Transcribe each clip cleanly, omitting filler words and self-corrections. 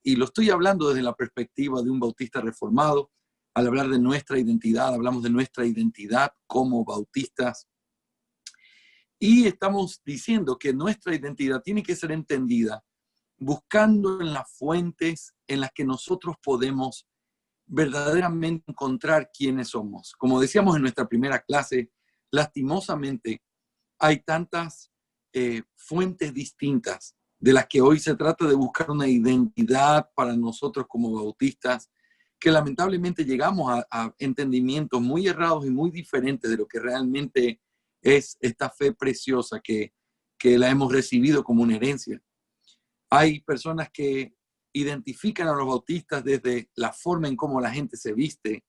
y lo estoy hablando desde la perspectiva de un bautista reformado. Al hablar de nuestra identidad, hablamos de nuestra identidad como bautistas. Y estamos diciendo que nuestra identidad tiene que ser entendida buscando en las fuentes en las que nosotros podemos verdaderamente encontrar quiénes somos. Como decíamos en nuestra primera clase, lastimosamente hay tantas fuentes distintas de las que hoy se trata de buscar una identidad para nosotros como bautistas, que lamentablemente llegamos a entendimientos muy errados y muy diferentes de lo que realmente es esta fe preciosa que la hemos recibido como una herencia. Hay personas que identifican a los bautistas desde la forma en cómo la gente se viste,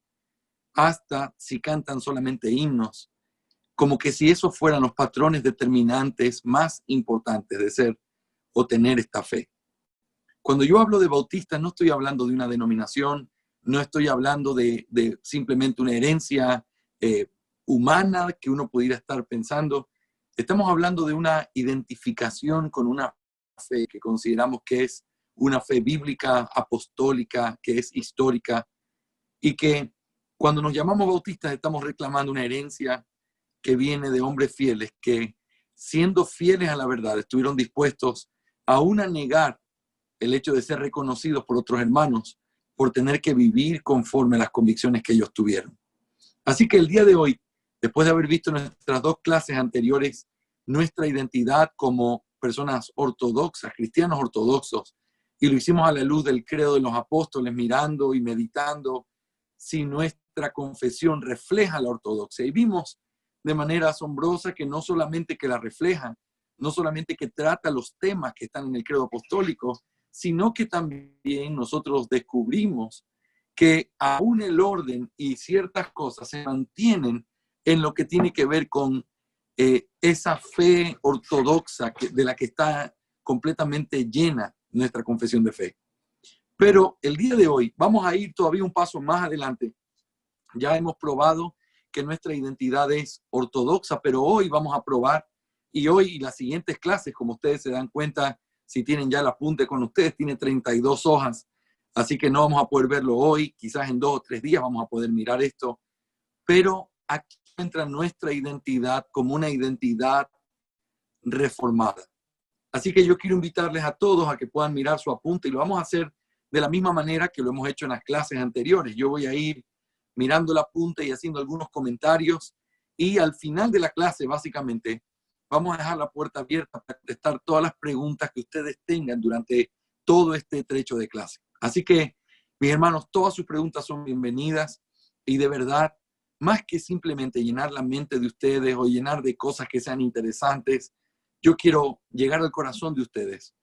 hasta si cantan solamente himnos, como que si esos fueran los patrones determinantes más importantes de ser o tener esta fe. Cuando yo hablo de bautistas, no estoy hablando de una denominación, no estoy hablando de simplemente una herencia humana que uno pudiera estar pensando. Estamos hablando de una identificación con una fe que consideramos que es una fe bíblica, apostólica, que es histórica, y que cuando nos llamamos bautistas estamos reclamando una herencia que viene de hombres fieles que, siendo fieles a la verdad, estuvieron dispuestos aún a negar el hecho de ser reconocidos por otros hermanos por tener que vivir conforme a las convicciones que ellos tuvieron. Así que el día de hoy, después de haber visto nuestras dos clases anteriores, nuestra identidad como personas ortodoxas, cristianos ortodoxos, y lo hicimos a la luz del credo de los apóstoles, mirando y meditando si nuestra confesión refleja la ortodoxia. Y vimos de manera asombrosa que no solamente que la refleja, no solamente que trata los temas que están en el credo apostólico, sino que también nosotros descubrimos que aún el orden y ciertas cosas se mantienen en lo que tiene que ver con esa fe ortodoxa de la que está completamente llena nuestra confesión de fe. Pero el día de hoy vamos a ir todavía un paso más adelante. Ya hemos probado que nuestra identidad es ortodoxa, pero hoy vamos a probar, y hoy las siguientes clases, como ustedes se dan cuenta, si tienen ya el apunte con ustedes, tiene 32 hojas, así que no vamos a poder verlo hoy, quizás en 2 o 3 días vamos a poder mirar esto, pero aquí entra nuestra identidad como una identidad reformada. Así que yo quiero invitarles a todos a que puedan mirar su apunte, y lo vamos a hacer de la misma manera que lo hemos hecho en las clases anteriores. Yo voy a ir mirando el apunte y haciendo algunos comentarios, y al final de la clase, básicamente, vamos a dejar la puerta abierta para contestar todas las preguntas que ustedes tengan durante todo este trecho de clase. Así que, mis hermanos, todas sus preguntas son bienvenidas, y de verdad, más que simplemente llenar la mente de ustedes o llenar de cosas que sean interesantes, yo quiero llegar al corazón de ustedes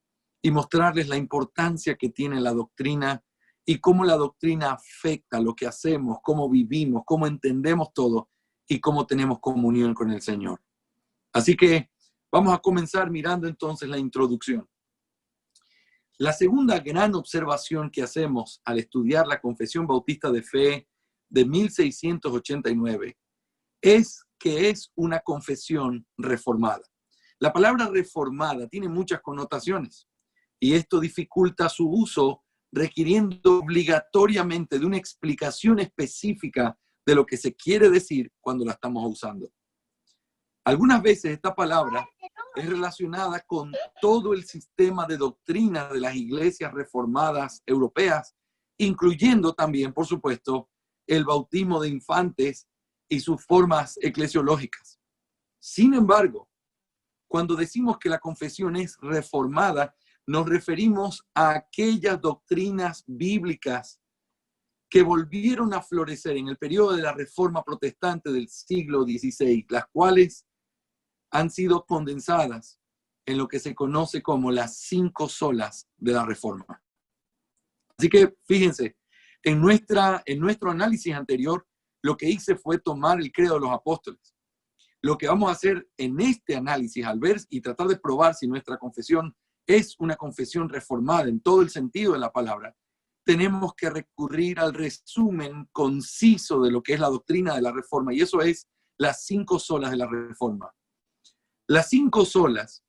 y mostrarles la importancia que tiene la doctrina y cómo la doctrina afecta lo que hacemos, cómo vivimos, cómo entendemos todo y cómo tenemos comunión con el Señor. Así que vamos a comenzar mirando entonces la introducción. La segunda gran observación que hacemos al estudiar la Confesión Bautista de Fe de 1689 es que es una confesión reformada. La palabra reformada tiene muchas connotaciones y esto dificulta su uso, requiriendo obligatoriamente de una explicación específica de lo que se quiere decir cuando la estamos usando. Algunas veces esta palabra es relacionada con todo el sistema de doctrina de las iglesias reformadas europeas, incluyendo también, por supuesto, el bautismo de infantes y sus formas eclesiológicas. Sin embargo, cuando decimos que la confesión es reformada, nos referimos a aquellas doctrinas bíblicas que volvieron a florecer en el periodo de la Reforma Protestante del siglo XVI, las cuales han sido condensadas en lo que se conoce como las 5 solas de la Reforma. Así que fíjense, en nuestro análisis anterior, lo que hice fue tomar el credo de los apóstoles. Lo que vamos a hacer en este análisis, al ver y tratar de probar si nuestra confesión es una confesión reformada en todo el sentido de la palabra, tenemos que recurrir al resumen conciso de lo que es la doctrina de la Reforma, y eso es las 5 solas de la Reforma. Las 5 solas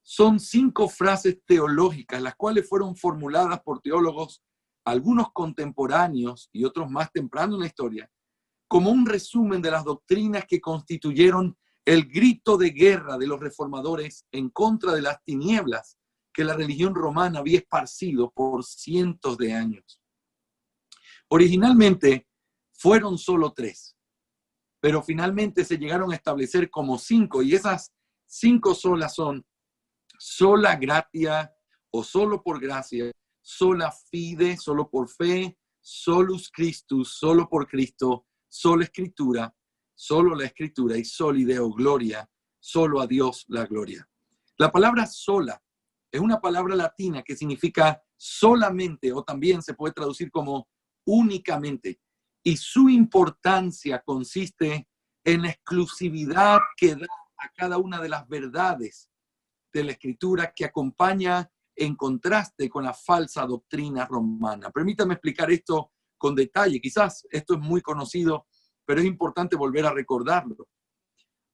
son 5 frases teológicas, las cuales fueron formuladas por teólogos, algunos contemporáneos y otros más temprano en la historia, como un resumen de las doctrinas que constituyeron el grito de guerra de los reformadores en contra de las tinieblas que la religión romana había esparcido por cientos de años. Originalmente fueron solo 3, pero finalmente se llegaron a establecer como 5, y esas 5 solas son sola gratia o solo por gracia, sola fide, solo por fe, solus Christus, solo por Cristo, sola escritura, solo la escritura, y soli Deo gloria, solo a Dios la gloria. La palabra sola es una palabra latina que significa solamente, o también se puede traducir como únicamente, y su importancia consiste en la exclusividad que da a cada una de las verdades de la Escritura, que acompaña en contraste con la falsa doctrina romana. Permítame explicar esto con detalle. Quizás esto es muy conocido, pero es importante volver a recordarlo.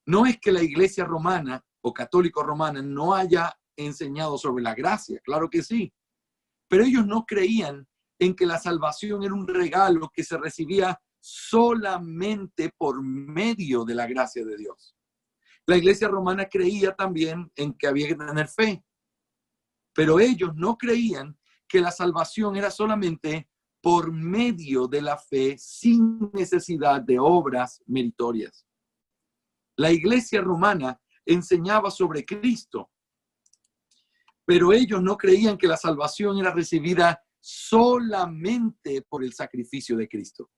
No es que la iglesia romana o católico romana no haya enseñado sobre la gracia, claro que sí, pero ellos no creían en que la salvación era un regalo que se recibía solamente por medio de la gracia de Dios. La iglesia romana creía también en que había que tener fe, pero ellos no creían que la salvación era solamente por medio de la fe sin necesidad de obras meritorias. La iglesia romana enseñaba sobre Cristo, pero ellos no creían que la salvación era recibida solamente por el sacrificio de Cristo.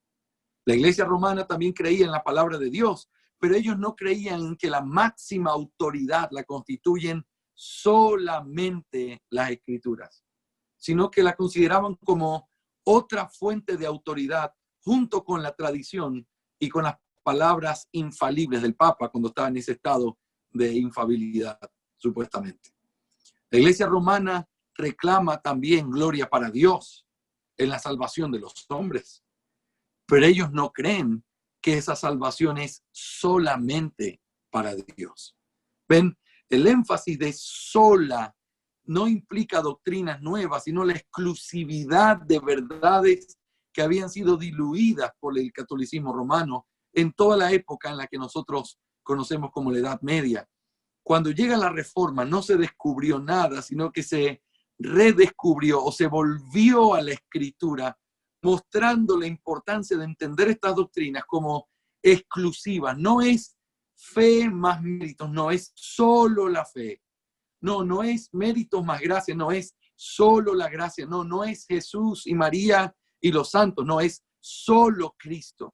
La iglesia romana también creía en la palabra de Dios, pero ellos no creían que la máxima autoridad la constituyen solamente las escrituras, sino que la consideraban como otra fuente de autoridad junto con la tradición y con las palabras infalibles del Papa cuando estaba en ese estado de infalibilidad, supuestamente. La iglesia romana reclama también gloria para Dios en la salvación de los hombres, pero ellos no creen que esa salvación es solamente para Dios. ¿Ven? El énfasis de sola no implica doctrinas nuevas, sino la exclusividad de verdades que habían sido diluidas por el catolicismo romano en toda la época en la que nosotros conocemos como la Edad Media. Cuando llega la Reforma no se descubrió nada, sino que se redescubrió o se volvió a la Escritura, mostrando la importancia de entender estas doctrinas como exclusivas. No es fe más méritos, no es solo la fe. No es méritos más gracia, no es solo la gracia, no es Jesús y María y los santos, no es solo Cristo.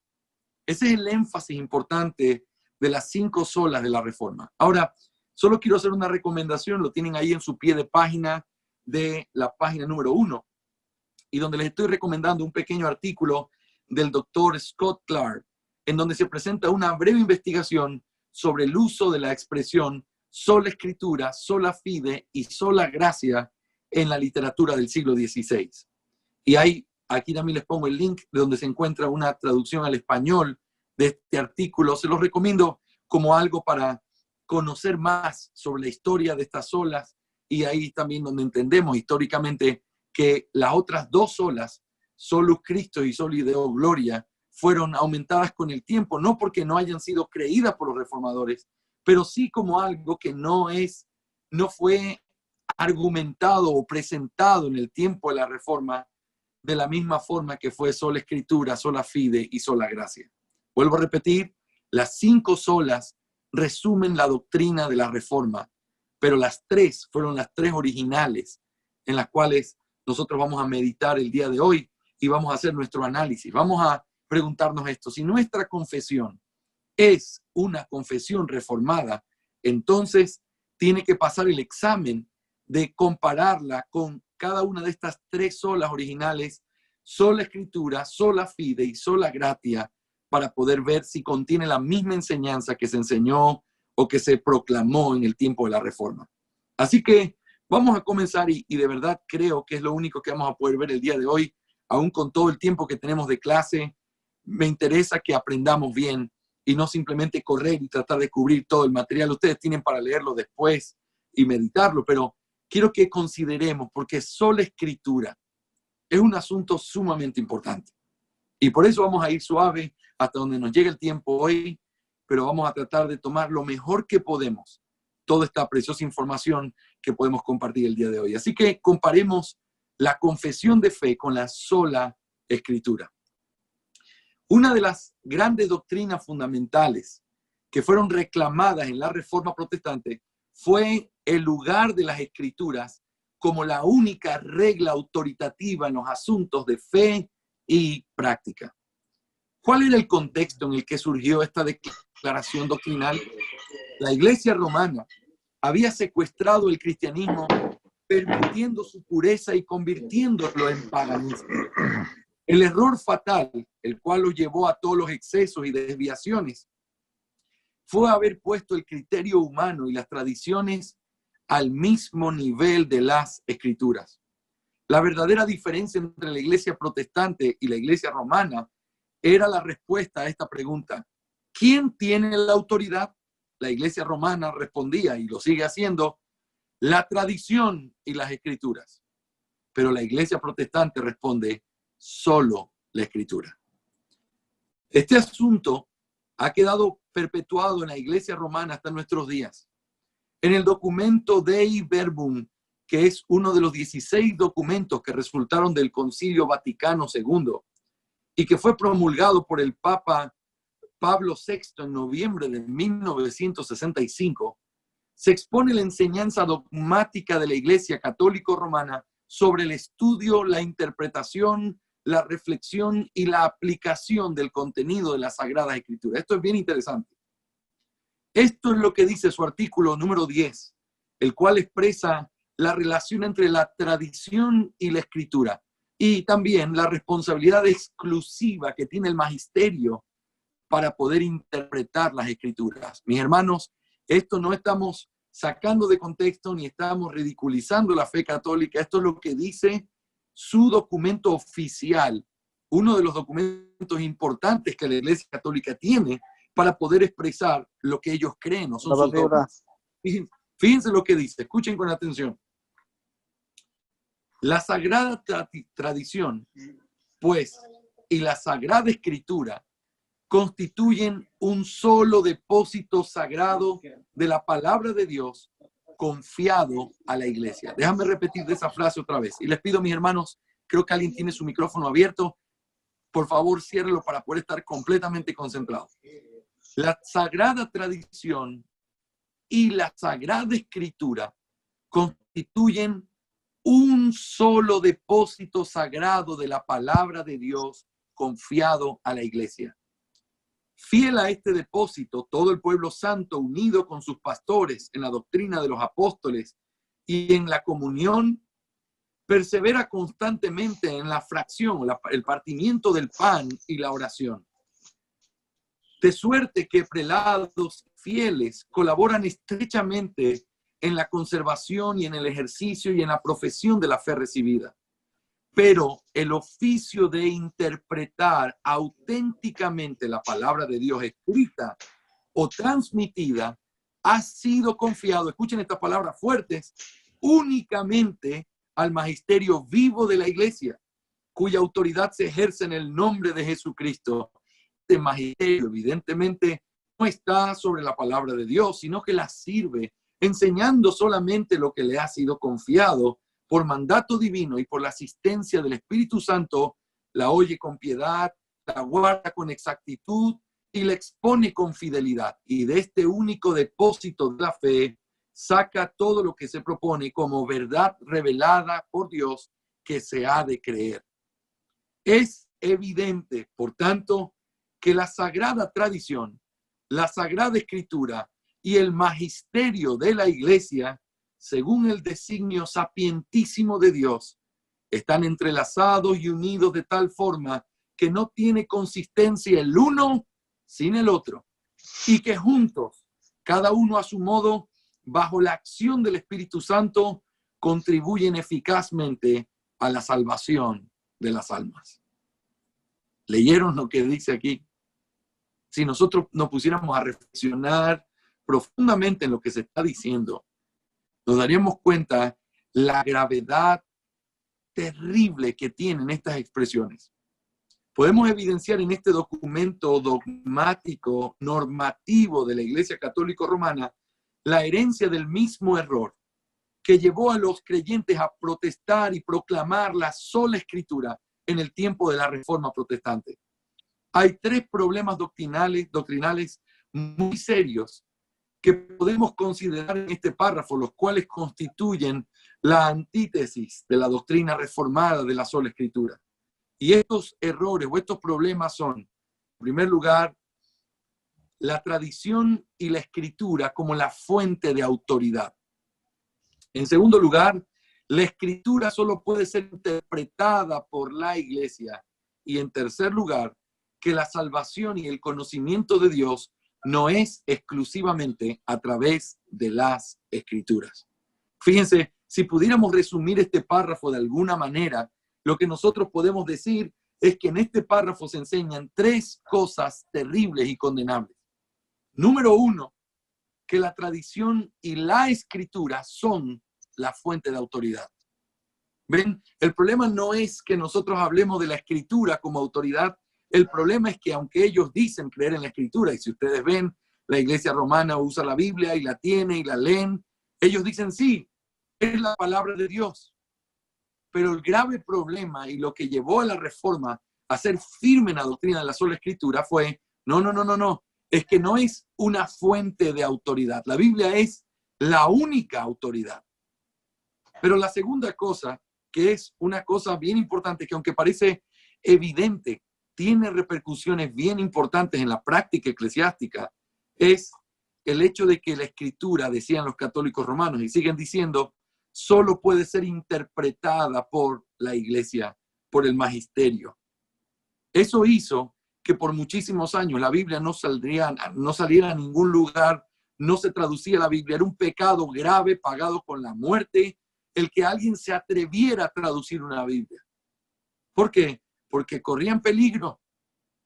Ese es el énfasis importante de las 5 solas de la Reforma. Ahora, solo quiero hacer una recomendación, lo tienen ahí en su pie de página de la página número 1, y donde les estoy recomendando un pequeño artículo del doctor Scott Clark, en donde se presenta una breve investigación sobre el uso de la expresión sola escritura, sola fide y sola gracia en la literatura del siglo XVI. Y aquí también les pongo el link de donde se encuentra una traducción al español de este artículo. Se los recomiendo como algo para conocer más sobre la historia de estas solas, y ahí también donde entendemos históricamente que las otras 2 solas, solus Christo y soli Deo gloria, fueron aumentadas con el tiempo, no porque no hayan sido creídas por los reformadores, pero sí como algo que no fue argumentado o presentado en el tiempo de la Reforma de la misma forma que fue sola escritura, sola fide y sola gracia. Vuelvo a repetir, las 5 solas resumen la doctrina de la Reforma, pero las 3 fueron las 3 originales en las cuales nosotros vamos a meditar el día de hoy y vamos a hacer nuestro análisis. Vamos a preguntarnos esto: si nuestra confesión es una confesión reformada, entonces tiene que pasar el examen de compararla con cada una de estas 3 solas originales, sola escritura, sola fide y sola gratia, para poder ver si contiene la misma enseñanza que se enseñó o que se proclamó en el tiempo de la Reforma. Así que vamos a comenzar, y de verdad creo que es lo único que vamos a poder ver el día de hoy, aún con todo el tiempo que tenemos de clase. Me interesa que aprendamos bien y no simplemente correr y tratar de cubrir todo el material. Ustedes tienen para leerlo después y meditarlo, pero quiero que consideremos, porque sola escritura es un asunto sumamente importante. Y por eso vamos a ir suave hasta donde nos llegue el tiempo hoy, pero vamos a tratar de tomar lo mejor que podemos, toda esta preciosa información que podemos compartir el día de hoy. Así que comparemos la confesión de fe con la sola escritura. Una de las grandes doctrinas fundamentales que fueron reclamadas en la Reforma Protestante fue el lugar de las escrituras como la única regla autoritativa en los asuntos de fe y práctica. ¿Cuál era el contexto en el que surgió esta declaración doctrinal? La Iglesia romana había secuestrado el cristianismo, permitiendo su pureza y convirtiéndolo en paganismo. El error fatal, el cual lo llevó a todos los excesos y desviaciones, fue haber puesto el criterio humano y las tradiciones al mismo nivel de las escrituras. La verdadera diferencia entre la iglesia protestante y la iglesia romana era la respuesta a esta pregunta. ¿Quién tiene la autoridad? La iglesia romana respondía, y lo sigue haciendo, la tradición y las escrituras. Pero la iglesia protestante responde, solo la escritura. Este asunto ha quedado perpetuado en la iglesia romana hasta nuestros días. En el documento Dei Verbum, que es uno de los 16 documentos que resultaron del Concilio Vaticano II y que fue promulgado por el Papa Pablo VI en noviembre de 1965, se expone la enseñanza dogmática de la Iglesia Católica Romana sobre el estudio, la interpretación, la reflexión y la aplicación del contenido de la Sagrada Escritura. Esto es bien interesante. Esto es lo que dice su artículo número 10, el cual expresa la relación entre la tradición y la escritura y también la responsabilidad exclusiva que tiene el magisterio para poder interpretar las escrituras. Mis hermanos, esto no estamos sacando de contexto ni estamos ridiculizando la fe católica. Esto es lo que dice su documento oficial, uno de los documentos importantes que la Iglesia Católica tiene para poder expresar lo que ellos creen. No son sus dogmas. Fíjense lo que dice, escuchen con atención. La sagrada tradición, pues, y la sagrada escritura constituyen un solo depósito sagrado de la palabra de Dios confiado a la iglesia. Déjame repetir esa frase otra vez. Y les pido, mis hermanos, creo que alguien tiene su micrófono abierto. Por favor, ciérrelo para poder estar completamente concentrado. La sagrada tradición y la sagrada escritura constituyen un solo depósito sagrado de la palabra de Dios confiado a la iglesia. Fiel a este depósito, todo el pueblo santo, unido con sus pastores en la doctrina de los apóstoles y en la comunión, persevera constantemente en la fracción, el partimiento del pan y la oración. De suerte que prelados fieles colaboran estrechamente en la conservación y en el ejercicio y en la profesión de la fe recibida. Pero el oficio de interpretar auténticamente la palabra de Dios escrita o transmitida ha sido confiado, escuchen estas palabras fuertes, únicamente al magisterio vivo de la iglesia, cuya autoridad se ejerce en el nombre de Jesucristo. Este magisterio evidentemente no está sobre la palabra de Dios, sino que la sirve enseñando solamente lo que le ha sido confiado por mandato divino y por la asistencia del Espíritu Santo, la oye con piedad, la guarda con exactitud y la expone con fidelidad. Y de este único depósito de la fe saca todo lo que se propone como verdad revelada por Dios que se ha de creer. Es evidente, por tanto, que la sagrada tradición, la sagrada escritura y el magisterio de la iglesia, según el designio sapientísimo de Dios, están entrelazados y unidos de tal forma que no tiene consistencia el uno sin el otro, y que juntos, cada uno a su modo, bajo la acción del Espíritu Santo, contribuyen eficazmente a la salvación de las almas. ¿Leyeron lo que dice aquí? Si nosotros nos pusiéramos a reflexionar profundamente en lo que se está diciendo, nos daríamos cuenta la gravedad terrible que tienen estas expresiones. Podemos evidenciar en este documento dogmático, normativo de la Iglesia Católica Romana, la herencia del mismo error que llevó a los creyentes a protestar y proclamar la sola Escritura en el tiempo de la Reforma Protestante. Hay tres problemas doctrinales muy serios que podemos considerar en este párrafo, los cuales constituyen la antítesis de la doctrina reformada de la sola Escritura. Y estos errores o estos problemas son, en primer lugar, la tradición y la Escritura como la fuente de autoridad. En segundo lugar, la Escritura solo puede ser interpretada por la Iglesia. Y en tercer lugar, que la salvación y el conocimiento de Dios no es exclusivamente a través de las Escrituras. Fíjense, si pudiéramos resumir este párrafo de alguna manera, lo que nosotros podemos decir es que en este párrafo se enseñan tres cosas terribles y condenables. Número uno, que la tradición y la Escritura son la fuente de autoridad. ¿Ven? El problema no es que nosotros hablemos de la Escritura como autoridad. El problema es que aunque ellos dicen creer en la Escritura, y si ustedes ven, la Iglesia Romana usa la Biblia y la tiene y la leen, ellos dicen sí, es la palabra de Dios. Pero el grave problema y lo que llevó a la Reforma a ser firme en la doctrina de la sola Escritura fue, no, es que no es una fuente de autoridad. La Biblia es la única autoridad. Pero la segunda cosa, que es una cosa bien importante, que aunque parece evidente, tiene repercusiones bien importantes en la práctica eclesiástica, es el hecho de que la Escritura, decían los católicos romanos, y siguen diciendo, solo puede ser interpretada por la Iglesia, por el magisterio. Eso hizo que por muchísimos años la Biblia no saliera a ningún lugar, no se traducía la Biblia, era un pecado grave pagado con la muerte, el que alguien se atreviera a traducir una Biblia. ¿Por qué? Porque corrían peligro.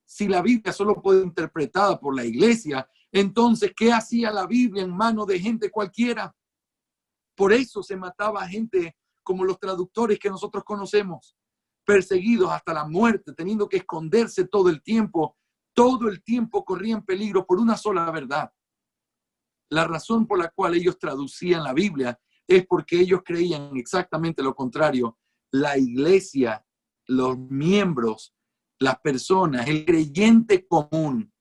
Si la Biblia solo puede ser interpretada por la Iglesia, entonces, ¿qué hacía la Biblia en manos de gente cualquiera? Por eso se mataba a gente como los traductores que nosotros conocemos, perseguidos hasta la muerte, teniendo que esconderse todo el tiempo corrían peligro por una sola verdad. La razón por la cual ellos traducían la Biblia es porque ellos creían exactamente lo contrario. La Iglesia, los miembros, las personas, el creyente común,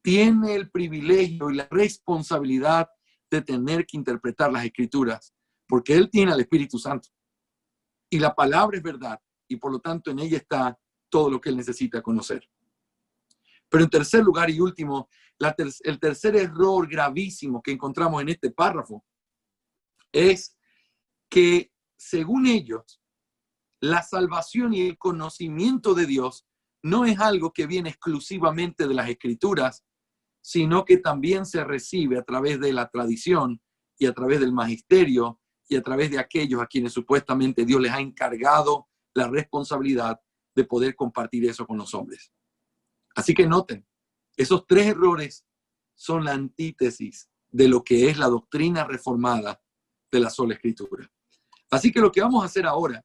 tiene el privilegio y la responsabilidad de tener que interpretar las Escrituras, porque él tiene al Espíritu Santo. Y la palabra es verdad, y por lo tanto en ella está todo lo que él necesita conocer. Pero en tercer lugar y último, el tercer error gravísimo que encontramos en este párrafo es que, según ellos, la salvación y el conocimiento de Dios no es algo que viene exclusivamente de las Escrituras, sino que también se recibe a través de la tradición y a través del magisterio y a través de aquellos a quienes supuestamente Dios les ha encargado la responsabilidad de poder compartir eso con los hombres. Así que noten, esos tres errores son la antítesis de lo que es la doctrina reformada de la sola Escritura. Así que lo que vamos a hacer ahora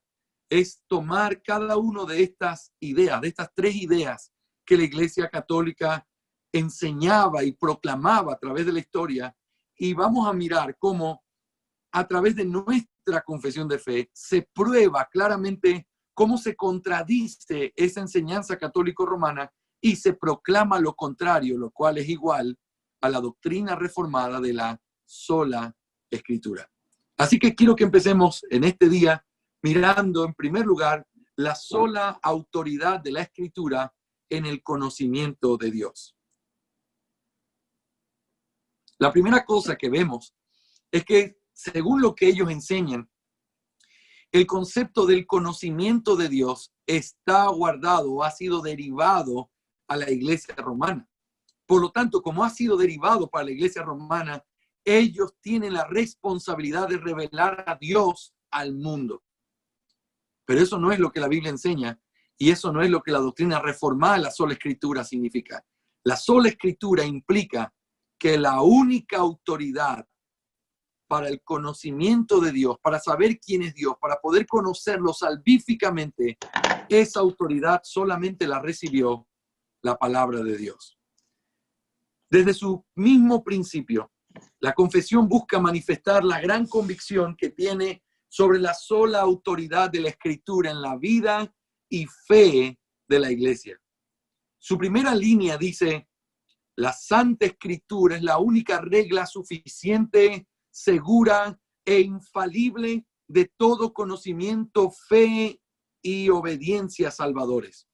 es tomar cada una de estas ideas, de estas tres ideas que la Iglesia Católica enseñaba y proclamaba a través de la historia, y vamos a mirar cómo a través de nuestra confesión de fe se prueba claramente cómo se contradice esa enseñanza católico-romana y se proclama lo contrario, lo cual es igual a la doctrina reformada de la sola Escritura. Así que quiero que empecemos en este día mirando en primer lugar la sola autoridad de la Escritura en el conocimiento de Dios. La primera cosa que vemos es que, según lo que ellos enseñan, el concepto del conocimiento de Dios está guardado o ha sido derivado a la Iglesia romana. Por lo tanto, como ha sido derivado para la Iglesia romana, ellos tienen la responsabilidad de revelar a Dios al mundo. Pero eso no es lo que la Biblia enseña y eso no es lo que la doctrina reformada de la sola Escritura significa. La sola Escritura implica que la única autoridad para el conocimiento de Dios, para saber quién es Dios, para poder conocerlo salvíficamente, esa autoridad solamente la recibió la palabra de Dios. Desde su mismo principio, la confesión busca manifestar la gran convicción que tiene sobre la sola autoridad de la Escritura en la vida y fe de la iglesia. Su primera línea dice: la Santa Escritura es la única regla suficiente, segura e infalible de todo conocimiento, fe y obediencia salvadores.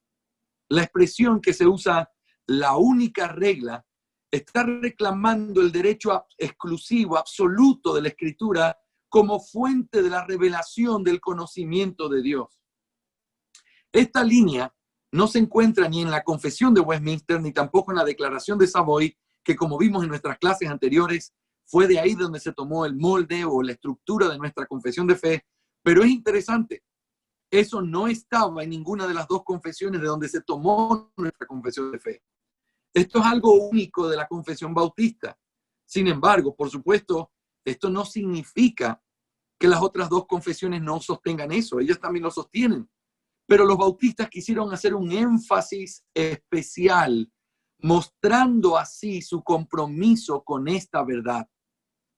La expresión que se usa, la única regla, está reclamando el derecho exclusivo, absoluto de la Escritura como fuente de la revelación del conocimiento de Dios. Esta línea no se encuentra ni en la Confesión de Westminster, ni tampoco en la Declaración de Savoy, que como vimos en nuestras clases anteriores, fue de ahí donde se tomó el molde o la estructura de nuestra confesión de fe. Pero es interesante, eso no estaba en ninguna de las dos confesiones de donde se tomó nuestra confesión de fe. Esto es algo único de la confesión bautista. Sin embargo, por supuesto, esto no significa que las otras dos confesiones no sostengan eso. Ellas también lo sostienen. Pero los bautistas quisieron hacer un énfasis especial, mostrando así su compromiso con esta verdad.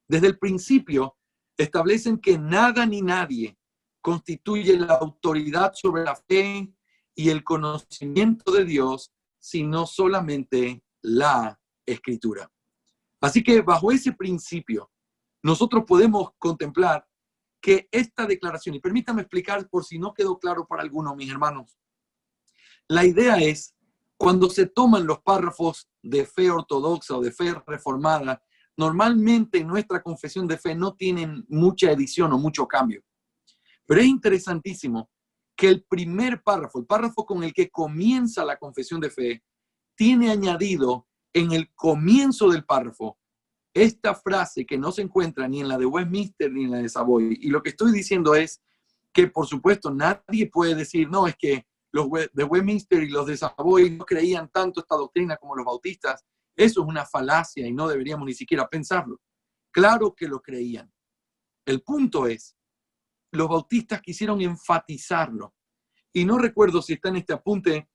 Desde el principio, establecen que nada ni nadie constituye la autoridad sobre la fe y el conocimiento de Dios, sino solamente la Escritura. Así que bajo ese principio, nosotros podemos contemplar que esta declaración, y permítame explicar por si no quedó claro para algunos, mis hermanos, la idea es, cuando se toman los párrafos de fe ortodoxa o de fe reformada, normalmente en nuestra confesión de fe no tienen mucha edición o mucho cambio. Pero es interesantísimo que el primer párrafo, el párrafo con el que comienza la confesión de fe, tiene añadido en el comienzo del párrafo esta frase que no se encuentra ni en la de Westminster ni en la de Savoy. Y lo que estoy diciendo es que, por supuesto, nadie puede decir, no, es que los de Westminster y los de Savoy no creían tanto esta doctrina como los bautistas. Eso es una falacia y no deberíamos ni siquiera pensarlo. Claro que lo creían. El punto es, los bautistas quisieron enfatizarlo. Y no recuerdo si está en este apunte.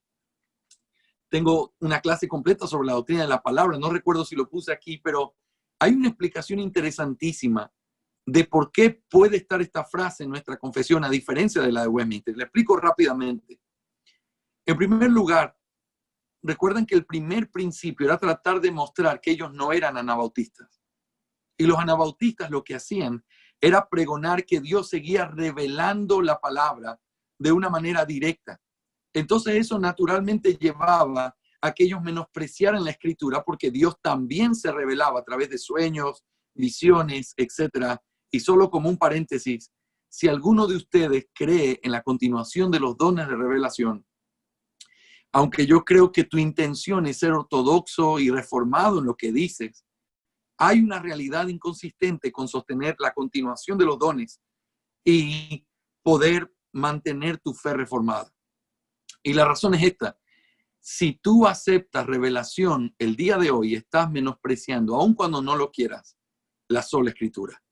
Tengo una clase completa sobre la doctrina de la palabra. No recuerdo si lo puse aquí, pero hay una explicación interesantísima de por qué puede estar esta frase en nuestra confesión a diferencia de la de Westminster. Le explico rápidamente. En primer lugar, recuerden que el primer principio era tratar de mostrar que ellos no eran anabautistas. Y los anabautistas lo que hacían era pregonar que Dios seguía revelando la palabra de una manera directa. Entonces eso naturalmente llevaba a que ellos menospreciaran la Escritura porque Dios también se revelaba a través de sueños, visiones, etc. Y solo como un paréntesis, si alguno de ustedes cree en la continuación de los dones de revelación, aunque yo creo que tu intención es ser ortodoxo y reformado en lo que dices, hay una realidad inconsistente con sostener la continuación de los dones y poder mantener tu fe reformada. Y la razón es esta. Si tú aceptas revelación el día de hoy, estás menospreciando, aun cuando no lo quieras, la sola Escritura.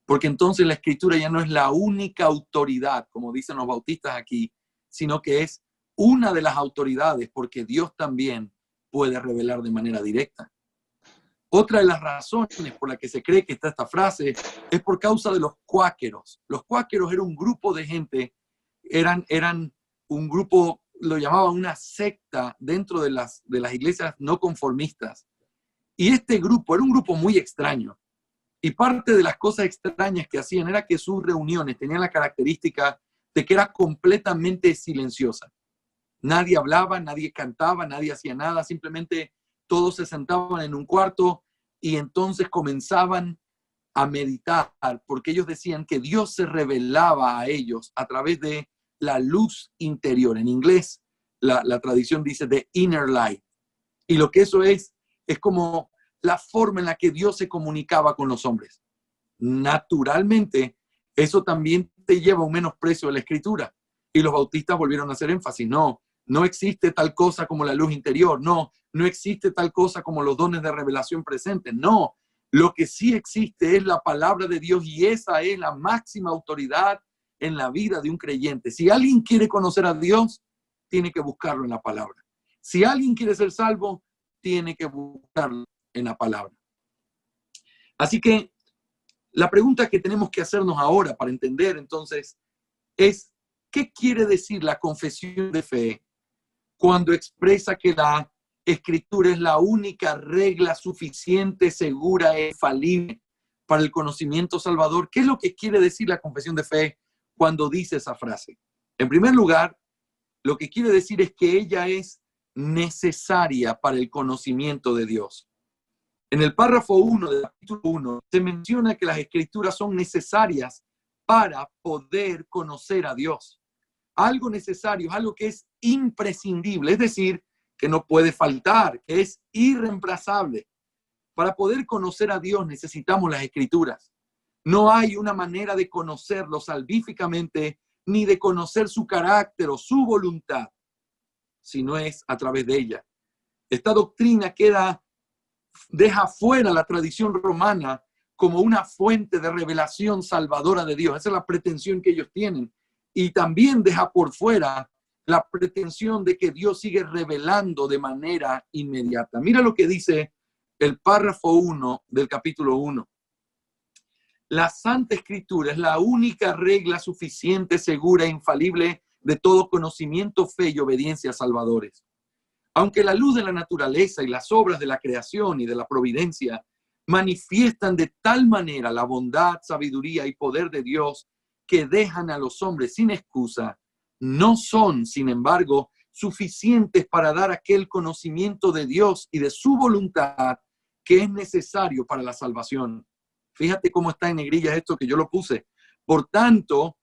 Porque entonces la Escritura ya no es la única autoridad, como dicen los bautistas aquí, sino que es una de las autoridades, porque Dios también puede revelar de manera directa. Otra de las razones por las que se cree que está esta frase es por causa de los cuáqueros. Los cuáqueros eran un grupo de gente, eran un grupo, lo llamaban una secta dentro de las iglesias no conformistas. Y este grupo era un grupo muy extraño. Y parte de las cosas extrañas que hacían era que sus reuniones tenían la característica de que era completamente silenciosa. Nadie hablaba, nadie cantaba, nadie hacía nada, simplemente todos se sentaban en un cuarto y entonces comenzaban a meditar, porque ellos decían que Dios se revelaba a ellos a través de la luz interior. En inglés, la tradición dice the inner light. Y lo que eso es como la forma en la que Dios se comunicaba con los hombres. Naturalmente, eso también te lleva a un menosprecio de la Escritura. Y los bautistas volvieron a hacer énfasis. No existe tal cosa como la luz interior. No existe tal cosa como los dones de revelación presentes. No, Lo que sí existe es la palabra de Dios y esa es la máxima autoridad en la vida de un creyente. Si alguien quiere conocer a Dios, tiene que buscarlo en la palabra. Si alguien quiere ser salvo, tiene que buscarlo en la palabra. Así que la pregunta que tenemos que hacernos ahora para entender entonces es, ¿qué quiere decir la confesión de fe cuando expresa que la Escritura es la única regla suficiente, segura e infalible para el conocimiento salvador? ¿Qué es lo que quiere decir la confesión de fe cuando dice esa frase? En primer lugar, lo que quiere decir es que ella es necesaria para el conocimiento de Dios. En el párrafo 1 del capítulo 1 se menciona que las Escrituras son necesarias para poder conocer a Dios. Algo necesario, algo que es imprescindible, es decir, que no puede faltar, que es irreemplazable. Para poder conocer a Dios necesitamos las Escrituras. No hay una manera de conocerlo salvíficamente, ni de conocer su carácter o su voluntad, si no es a través de ella. Esta doctrina deja fuera la tradición romana como una fuente de revelación salvadora de Dios. Esa es la pretensión que ellos tienen. Y también deja por fuera la pretensión de que Dios sigue revelando de manera inmediata. Mira lo que dice el párrafo 1 del capítulo 1. La Santa Escritura es la única regla suficiente, segura e infalible de todo conocimiento, fe y obediencia salvadores. Aunque la luz de la naturaleza y las obras de la creación y de la providencia manifiestan de tal manera la bondad, sabiduría y poder de Dios que dejan a los hombres sin excusa, no son, sin embargo, suficientes para dar aquel conocimiento de Dios y de su voluntad que es necesario para la salvación. Fíjate cómo está en negrillas esto que yo lo puse. Por tanto,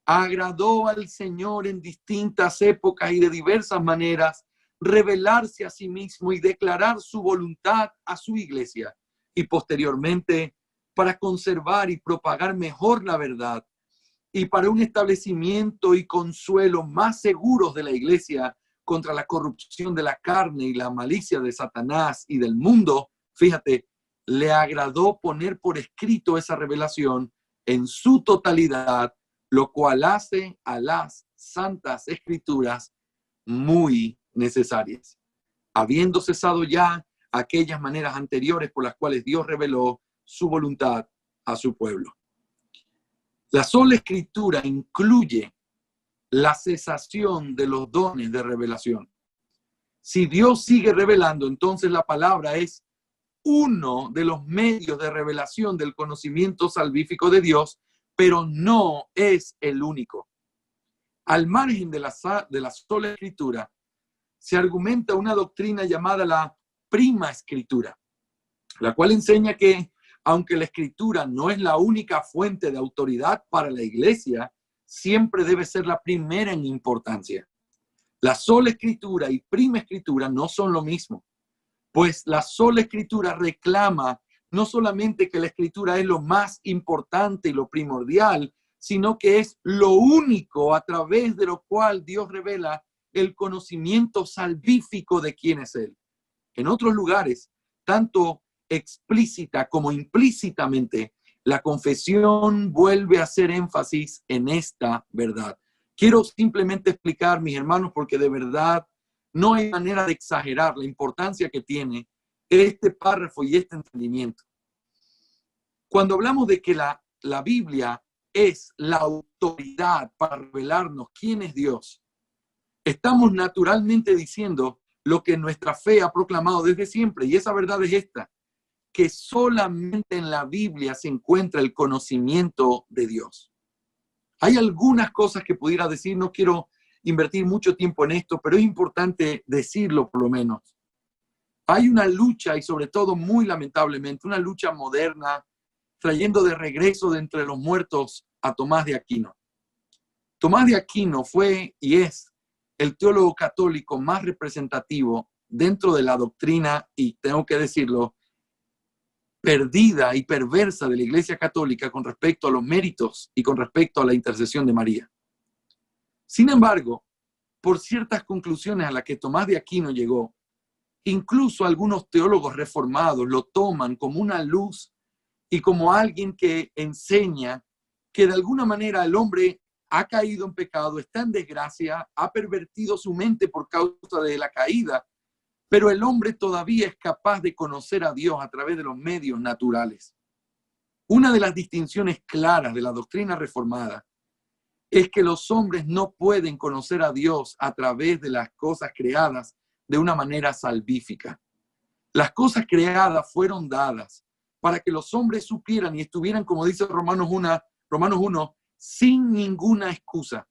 agradó al Señor en distintas épocas y de diversas maneras revelarse a sí mismo y declarar su voluntad a su iglesia. Y posteriormente, para conservar y propagar mejor la verdad y para un establecimiento y consuelo más seguros de la iglesia contra la corrupción de la carne y la malicia de Satanás y del mundo, fíjate, le agradó poner por escrito esa revelación en su totalidad, lo cual hace a las santas escrituras muy necesarias, habiendo cesado ya aquellas maneras anteriores por las cuales Dios reveló su voluntad a su pueblo. La sola escritura incluye la cesación de los dones de revelación. Si Dios sigue revelando, entonces la palabra es uno de los medios de revelación del conocimiento salvífico de Dios, pero no es el único. Al margen de la sola escritura, se argumenta una doctrina llamada la prima escritura, la cual enseña que, aunque la escritura no es la única fuente de autoridad para la iglesia, siempre debe ser la primera en importancia. La sola escritura y prima escritura no son lo mismo, pues la sola escritura reclama no solamente que la escritura es lo más importante y lo primordial, sino que es lo único a través de lo cual Dios revela el conocimiento salvífico de quién es Él. En otros lugares, tanto explícita como implícitamente, la confesión vuelve a hacer énfasis en esta verdad. Quiero simplemente explicar, mis hermanos, porque de verdad no hay manera de exagerar la importancia que tiene este párrafo y este entendimiento. Cuando hablamos de que la Biblia es la autoridad para revelarnos quién es Dios, estamos naturalmente diciendo lo que nuestra fe ha proclamado desde siempre, y esa verdad es esta, que solamente en la Biblia se encuentra el conocimiento de Dios. Hay algunas cosas que pudiera decir, no quiero invertir mucho tiempo en esto, pero es importante decirlo por lo menos. Hay una lucha, y sobre todo muy lamentablemente, una lucha moderna, trayendo de regreso de entre los muertos a Tomás de Aquino. Tomás de Aquino fue y es el teólogo católico más representativo dentro de la doctrina, y tengo que decirlo, perdida y perversa de la Iglesia Católica con respecto a los méritos y con respecto a la intercesión de María. Sin embargo, por ciertas conclusiones a las que Tomás de Aquino llegó, incluso algunos teólogos reformados lo toman como una luz y como alguien que enseña que de alguna manera el hombre ha caído en pecado, está en desgracia, ha pervertido su mente por causa de la caída, pero el hombre todavía es capaz de conocer a Dios a través de los medios naturales. Una de las distinciones claras de la doctrina reformada es que los hombres no pueden conocer a Dios a través de las cosas creadas de una manera salvífica. Las cosas creadas fueron dadas para que los hombres supieran y estuvieran, como dice Romanos 1, sin ninguna excusa.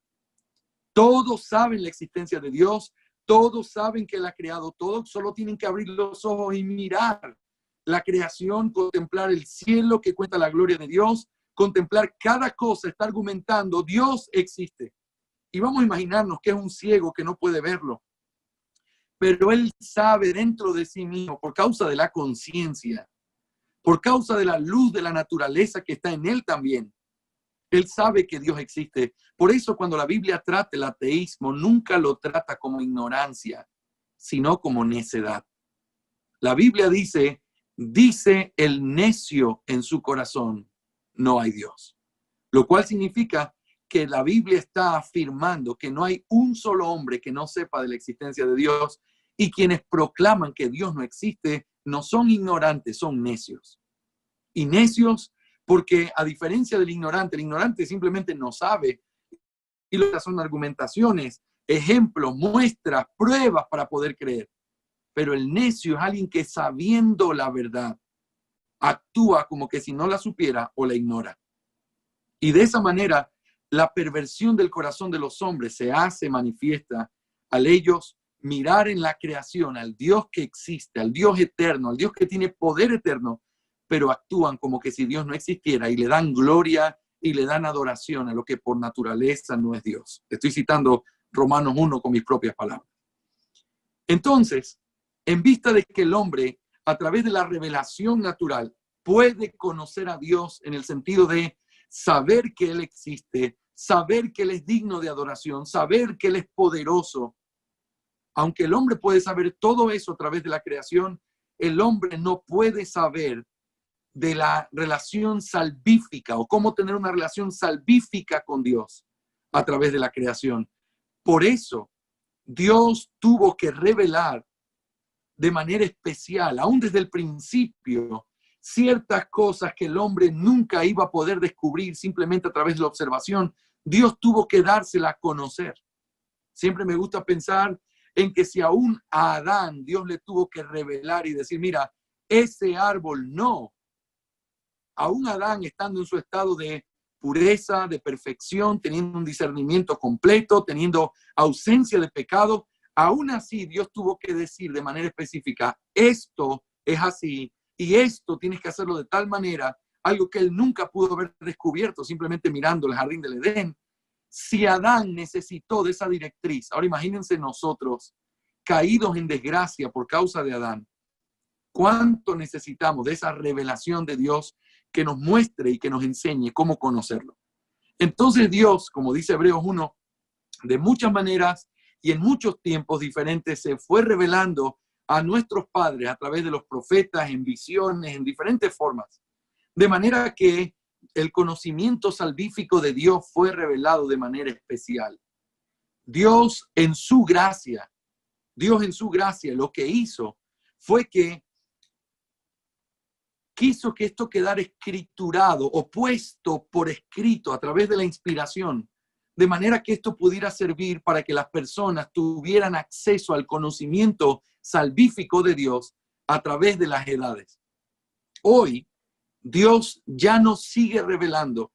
Todos saben la existencia de Dios, todos saben que Él ha creado todo, solo tienen que abrir los ojos y mirar la creación, contemplar el cielo que cuenta la gloria de Dios, contemplar cada cosa, está argumentando, Dios existe. Y vamos a imaginarnos que es un ciego que no puede verlo, pero él sabe dentro de sí mismo, por causa de la conciencia, por causa de la luz de la naturaleza que está en él también. Él sabe que Dios existe. Por eso cuando la Biblia trata el ateísmo, nunca lo trata como ignorancia, sino como necedad. La Biblia dice el necio en su corazón, no hay Dios. Lo cual significa que la Biblia está afirmando que no hay un solo hombre que no sepa de la existencia de Dios, y quienes proclaman que Dios no existe no son ignorantes, son necios. Y necios porque a diferencia del ignorante, el ignorante simplemente no sabe, y lo que son argumentaciones, ejemplos, muestras, pruebas para poder creer. Pero el necio es alguien que, sabiendo la verdad, actúa como que si no la supiera o la ignora. Y de esa manera, la perversión del corazón de los hombres se hace manifiesta al ellos mirar en la creación al Dios que existe, al Dios eterno, al Dios que tiene poder eterno, pero actúan como que si Dios no existiera y le dan gloria y le dan adoración a lo que por naturaleza no es Dios. Estoy citando Romanos 1 con mis propias palabras. Entonces, en vista de que el hombre, a través de la revelación natural, puede conocer a Dios en el sentido de saber que Él existe, saber que Él es digno de adoración, saber que Él es poderoso. Aunque el hombre puede saber todo eso a través de la creación, el hombre no puede saber de la relación salvífica o cómo tener una relación salvífica con Dios a través de la creación. Por eso, Dios tuvo que revelar de manera especial, aún desde el principio, ciertas cosas que el hombre nunca iba a poder descubrir simplemente a través de la observación. Dios tuvo que dársela a conocer. Siempre me gusta pensar en que si aún a Adán Dios le tuvo que revelar y decir, mira, ese árbol no. Aún Adán, estando en su estado de pureza, de perfección, teniendo un discernimiento completo, teniendo ausencia de pecado, aún así Dios tuvo que decir de manera específica, esto es así y esto tienes que hacerlo de tal manera, algo que él nunca pudo haber descubierto simplemente mirando el jardín del Edén. Si Adán necesitó de esa directriz, ahora imagínense nosotros, caídos en desgracia por causa de Adán, ¿cuánto necesitamos de esa revelación de Dios que nos muestre y que nos enseñe cómo conocerlo? Entonces Dios, como dice Hebreos 1, de muchas maneras y en muchos tiempos diferentes se fue revelando a nuestros padres a través de los profetas, en visiones, en diferentes formas. De manera que el conocimiento salvífico de Dios fue revelado de manera especial. Dios en su gracia, lo que hizo fue que quiso que esto quedara escriturado o puesto por escrito a través de la inspiración, de manera que esto pudiera servir para que las personas tuvieran acceso al conocimiento salvífico de Dios a través de las edades. Hoy, Dios ya nos sigue revelando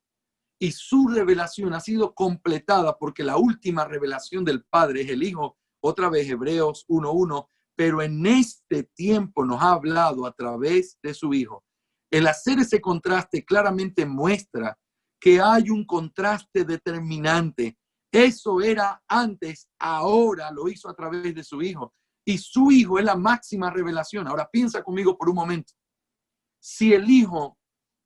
y su revelación ha sido completada porque la última revelación del Padre es el Hijo, otra vez Hebreos 1:1, pero en este tiempo nos ha hablado a través de su Hijo. El hacer ese contraste claramente muestra que hay un contraste determinante. Eso era antes, ahora lo hizo a través de su Hijo. Y su Hijo es la máxima revelación. Ahora piensa conmigo por un momento. Si el Hijo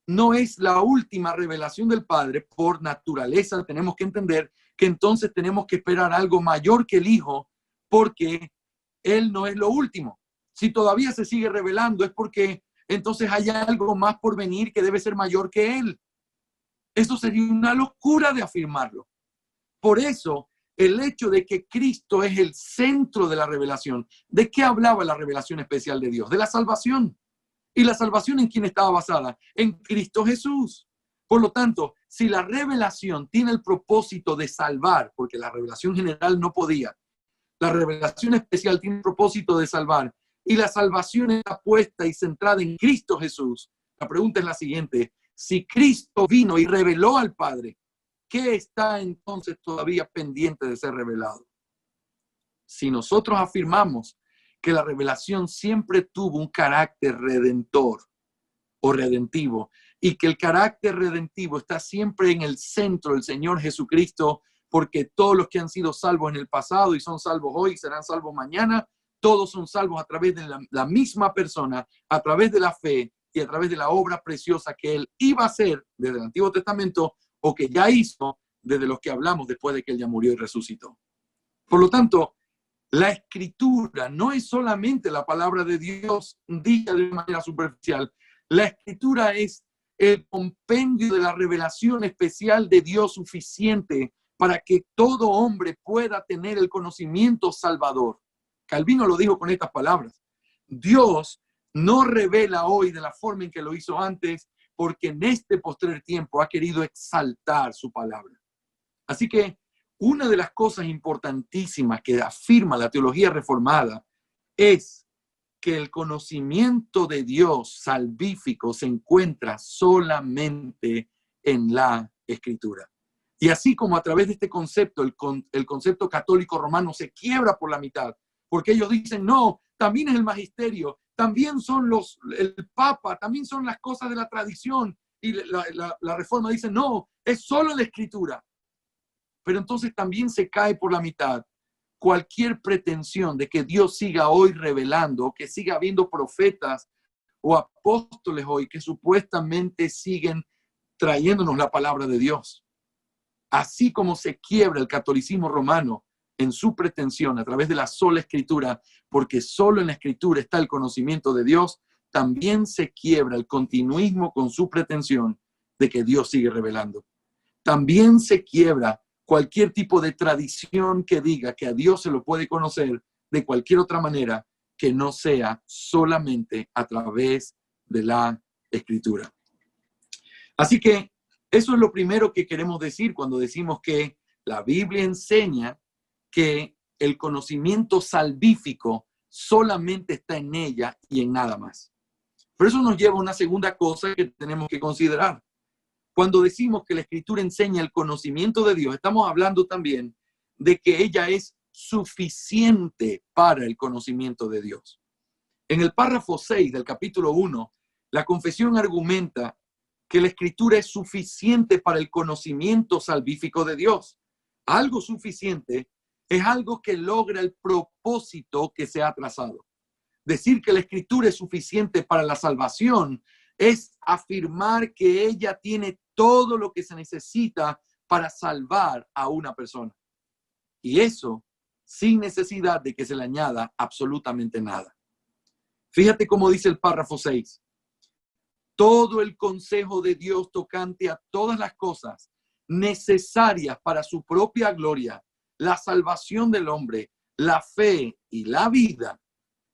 no es la última revelación del Padre, por naturaleza tenemos que entender que entonces tenemos que esperar algo mayor que el Hijo, porque Él no es lo último. Si todavía se sigue revelando es porque entonces hay algo más por venir que debe ser mayor que Él. Eso sería una locura de afirmarlo. Por eso, el hecho de que Cristo es el centro de la revelación. ¿De qué hablaba la revelación especial de Dios? De la salvación. ¿Y la salvación en quién estaba basada? En Cristo Jesús. Por lo tanto, si la revelación tiene el propósito de salvar, porque la revelación general no podía, la revelación especial tiene el propósito de salvar, y la salvación está puesta y centrada en Cristo Jesús, la pregunta es la siguiente: si Cristo vino y reveló al Padre, ¿qué está entonces todavía pendiente de ser revelado? Si nosotros afirmamos que la revelación siempre tuvo un carácter redentor o redentivo, y que el carácter redentivo está siempre en el centro del Señor Jesucristo, porque todos los que han sido salvos en el pasado y son salvos hoy serán salvos mañana, todos son salvos a través de la misma persona, a través de la fe y a través de la obra preciosa que Él iba a hacer desde el Antiguo Testamento o que ya hizo desde los que hablamos después de que Él ya murió y resucitó. Por lo tanto, la Escritura no es solamente la palabra de Dios dicha de manera superficial. La Escritura es el compendio de la revelación especial de Dios suficiente para que todo hombre pueda tener el conocimiento salvador. Calvino lo dijo con estas palabras: Dios no revela hoy de la forma en que lo hizo antes, porque en este postrer tiempo ha querido exaltar su palabra. Así que una de las cosas importantísimas que afirma la teología reformada es que el conocimiento de Dios salvífico se encuentra solamente en la Escritura. Y así como a través de este concepto, el concepto católico romano se quiebra por la mitad, porque ellos dicen, no, también es el magisterio, también son el Papa, también son las cosas de la tradición, y la Reforma dice, no, es solo la Escritura. Pero entonces también se cae por la mitad cualquier pretensión de que Dios siga hoy revelando, o que siga habiendo profetas o apóstoles hoy que supuestamente siguen trayéndonos la palabra de Dios. Así como se quiebra el catolicismo romano en su pretensión a través de la sola Escritura, porque solo en la Escritura está el conocimiento de Dios, también se quiebra el continuismo con su pretensión de que Dios sigue revelando. También se quiebra cualquier tipo de tradición que diga que a Dios se lo puede conocer de cualquier otra manera que no sea solamente a través de la Escritura. Así que eso es lo primero que queremos decir cuando decimos que la Biblia enseña que el conocimiento salvífico solamente está en ella y en nada más. Pero eso nos lleva a una segunda cosa que tenemos que considerar. Cuando decimos que la Escritura enseña el conocimiento de Dios, estamos hablando también de que ella es suficiente para el conocimiento de Dios. En el párrafo 6 del capítulo 1, la confesión argumenta que la Escritura es suficiente para el conocimiento salvífico de Dios. Algo suficiente es algo que logra el propósito que se ha trazado. Decir que la Escritura es suficiente para la salvación es afirmar que ella tiene todo lo que se necesita para salvar a una persona. Y eso sin necesidad de que se le añada absolutamente nada. Fíjate cómo dice el párrafo 6. Todo el consejo de Dios tocante a todas las cosas necesarias para su propia gloria, la salvación del hombre, la fe y la vida,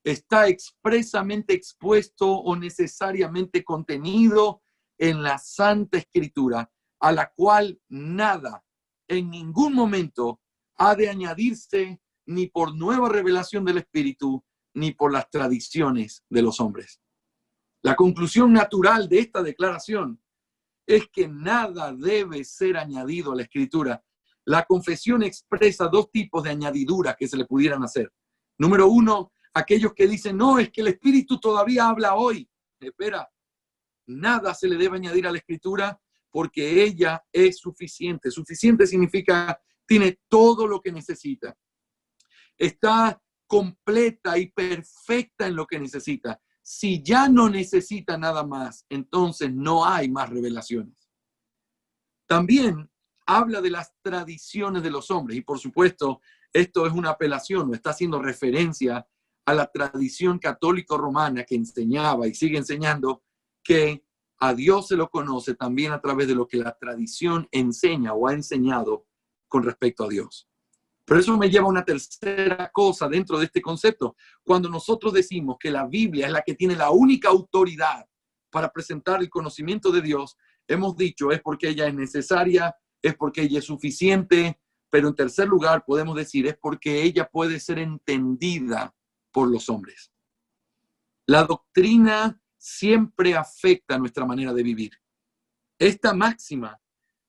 está expresamente expuesto o necesariamente contenido en la Santa Escritura, a la cual nada, en ningún momento, ha de añadirse ni por nueva revelación del Espíritu, ni por las tradiciones de los hombres. La conclusión natural de esta declaración es que nada debe ser añadido a la Escritura. La confesión expresa dos tipos de añadiduras que se le pudieran hacer. Número uno, aquellos que dicen, no, es que el Espíritu todavía habla hoy. Espera, nada se le debe añadir a la Escritura porque ella es suficiente. Suficiente significa, tiene todo lo que necesita. Está completa y perfecta en lo que necesita. Si ya no necesita nada más, entonces no hay más revelaciones. También habla de las tradiciones de los hombres y por supuesto esto es una apelación, no está haciendo referencia a la tradición católico-romana que enseñaba y sigue enseñando que a Dios se lo conoce también a través de lo que la tradición enseña o ha enseñado con respecto a Dios. Pero eso me lleva a una tercera cosa dentro de este concepto. Cuando nosotros decimos que la Biblia es la que tiene la única autoridad para presentar el conocimiento de Dios, hemos dicho es porque ella es necesaria, es porque ella es suficiente, pero en tercer lugar podemos decir es porque ella puede ser entendida por los hombres. La doctrina siempre afecta nuestra manera de vivir. Esta máxima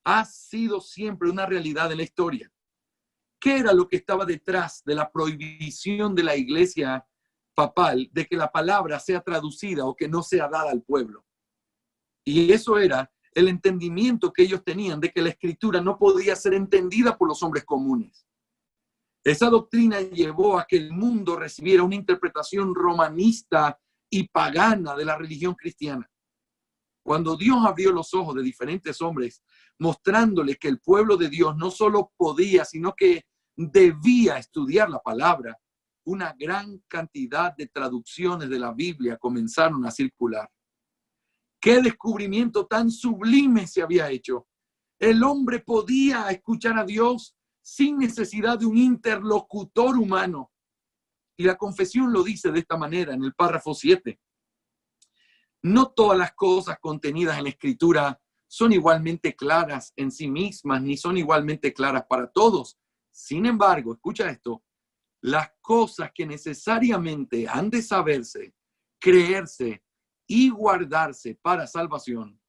ha sido siempre una realidad en la historia. ¿Qué era lo que estaba detrás de la prohibición de la iglesia papal de que la palabra sea traducida o que no sea dada al pueblo? Y eso era el entendimiento que ellos tenían de que la escritura no podía ser entendida por los hombres comunes. Esa doctrina llevó a que el mundo recibiera una interpretación romanista y pagana de la religión cristiana. Cuando Dios abrió los ojos de diferentes hombres, mostrándole que el pueblo de Dios no solo podía, sino que debía estudiar la palabra, una gran cantidad de traducciones de la Biblia comenzaron a circular. ¡Qué descubrimiento tan sublime se había hecho! El hombre podía escuchar a Dios sin necesidad de un interlocutor humano. Y la confesión lo dice de esta manera en el párrafo 7. No todas las cosas contenidas en la Escritura son igualmente claras en sí mismas, ni son igualmente claras para todos. Sin embargo, escucha esto, las cosas que necesariamente han de saberse, creerse y guardarse para salvación,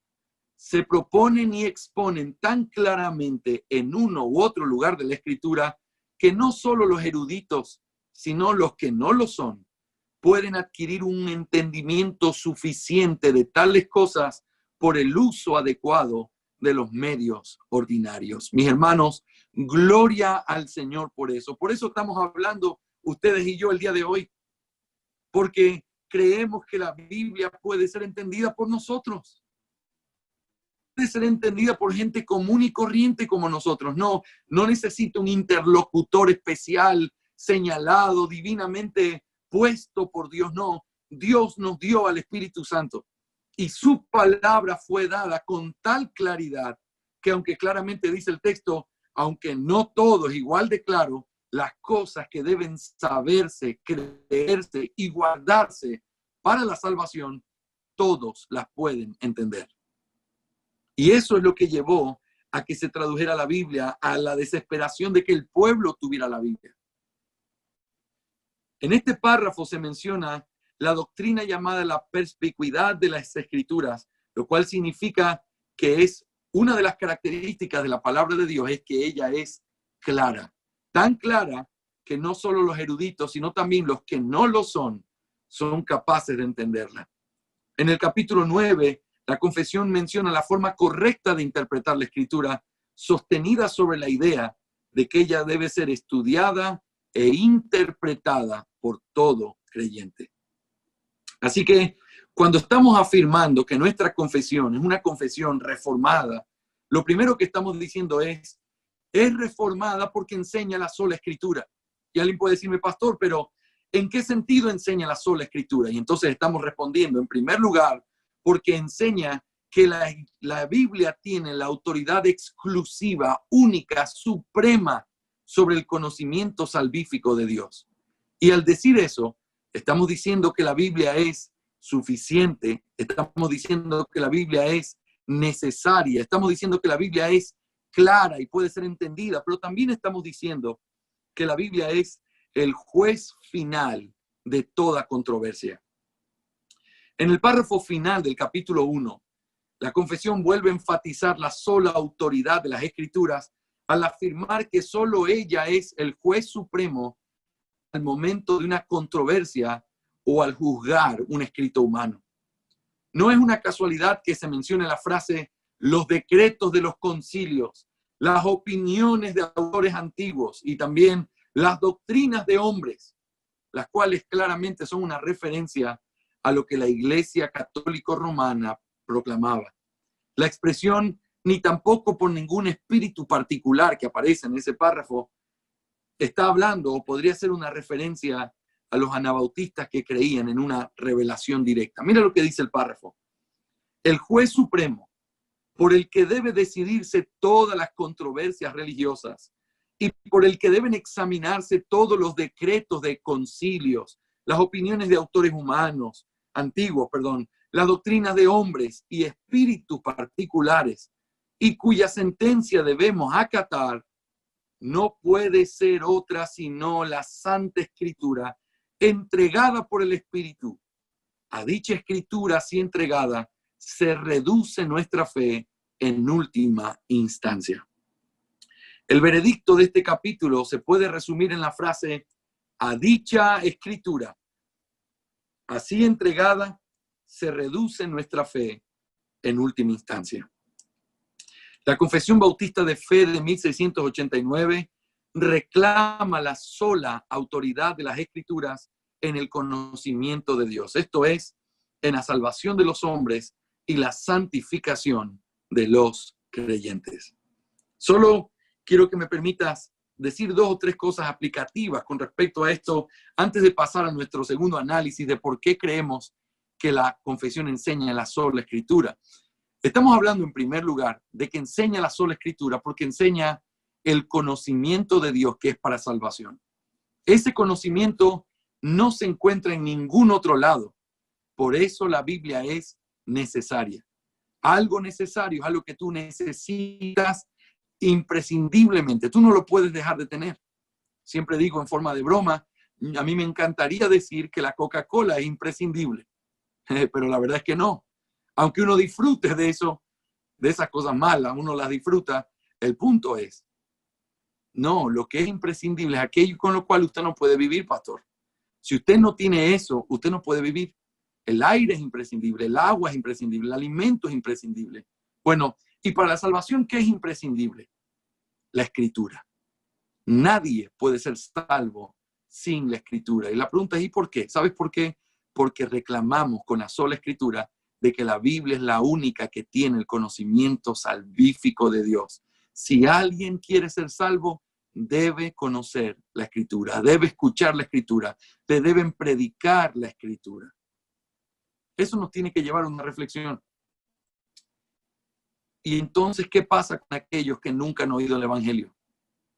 se proponen y exponen tan claramente en uno u otro lugar de la Escritura que no solo los eruditos, sino los que no lo son, pueden adquirir un entendimiento suficiente de tales cosas por el uso adecuado de los medios ordinarios. Mis hermanos, gloria al Señor por eso. Por eso estamos hablando ustedes y yo el día de hoy, porque creemos que la Biblia puede ser entendida por nosotros. Puede ser entendida por gente común y corriente como nosotros. No necesita un interlocutor especial, señalado, divinamente puesto por Dios. No, Dios nos dio al Espíritu Santo y su palabra fue dada con tal claridad que, aunque claramente dice el texto, aunque no todo es igual de claro, las cosas que deben saberse, creerse y guardarse para la salvación, todos las pueden entender. Y eso es lo que llevó a que se tradujera la Biblia, a la desesperación de que el pueblo tuviera la Biblia. En este párrafo se menciona la doctrina llamada la perspicuidad de las Escrituras, lo cual significa que es una de las características de la palabra de Dios, es que ella es clara. Tan clara que no solo los eruditos, sino también los que no lo son capaces de entenderla. En el capítulo 9, la confesión menciona la forma correcta de interpretar la Escritura, sostenida sobre la idea de que ella debe ser estudiada e interpretada por todo creyente. Así que cuando estamos afirmando que nuestra confesión es una confesión reformada, lo primero que estamos diciendo es reformada porque enseña la sola Escritura. Y alguien puede decirme, pastor, pero ¿en qué sentido enseña la sola Escritura? Y entonces estamos respondiendo, en primer lugar, porque enseña que la Biblia tiene la autoridad exclusiva, única, suprema sobre el conocimiento salvífico de Dios. Y al decir eso, estamos diciendo que la Biblia es suficiente, estamos diciendo que la Biblia es necesaria, estamos diciendo que la Biblia es clara y puede ser entendida, pero también estamos diciendo que la Biblia es el juez final de toda controversia. En el párrafo final del capítulo 1, la confesión vuelve a enfatizar la sola autoridad de las Escrituras al afirmar que solo ella es el juez supremo al momento de una controversia o al juzgar un escrito humano. No es una casualidad que se mencione la frase los decretos de los concilios, las opiniones de autores antiguos y también las doctrinas de hombres, las cuales claramente son una referencia a lo que la Iglesia Católica Romana proclamaba. La expresión ni tampoco por ningún espíritu particular que aparece en ese párrafo está hablando o podría ser una referencia a los anabautistas que creían en una revelación directa. Mira lo que dice el párrafo. El juez supremo, por el que debe decidirse todas las controversias religiosas y por el que deben examinarse todos los decretos de concilios, las opiniones de autores humanos, antiguos, las doctrinas de hombres y espíritus particulares, y cuya sentencia debemos acatar, no puede ser otra sino la Santa Escritura, entregada por el Espíritu. A dicha Escritura así entregada, se reduce nuestra fe en última instancia. El veredicto de este capítulo se puede resumir en la frase, a dicha Escritura, así entregada, se reduce nuestra fe en última instancia. La Confesión Bautista de Fe de 1689 reclama la sola autoridad de las Escrituras en el conocimiento de Dios. Esto es, en la salvación de los hombres y la santificación de los creyentes. Solo quiero que me permitas decir 2 o 3 cosas aplicativas con respecto a esto antes de pasar a nuestro segundo análisis de por qué creemos que la confesión enseña la sola Escritura. Estamos hablando en primer lugar de que enseña la sola Escritura porque enseña el conocimiento de Dios que es para salvación. Ese conocimiento no se encuentra en ningún otro lado. Por eso la Biblia es necesaria. Algo necesario es algo que tú necesitas imprescindiblemente. Tú no lo puedes dejar de tener. Siempre digo en forma de broma, a mí me encantaría decir que la Coca-Cola es imprescindible, pero la verdad es que no. Aunque uno disfrute de eso, de esas cosas malas, uno las disfruta, el punto es, no, lo que es imprescindible es aquello con lo cual usted no puede vivir, pastor. Si usted no tiene eso, usted no puede vivir. El aire es imprescindible, el agua es imprescindible, el alimento es imprescindible. Bueno, y para la salvación, ¿qué es imprescindible? La Escritura. Nadie puede ser salvo sin la Escritura. Y la pregunta es, ¿y por qué? ¿Sabes por qué? Porque reclamamos con la sola Escritura de que la Biblia es la única que tiene el conocimiento salvífico de Dios. Si alguien quiere ser salvo, debe conocer la Escritura, debe escuchar la Escritura, le deben predicar la Escritura. Eso nos tiene que llevar a una reflexión. Y entonces, ¿qué pasa con aquellos que nunca han oído el Evangelio?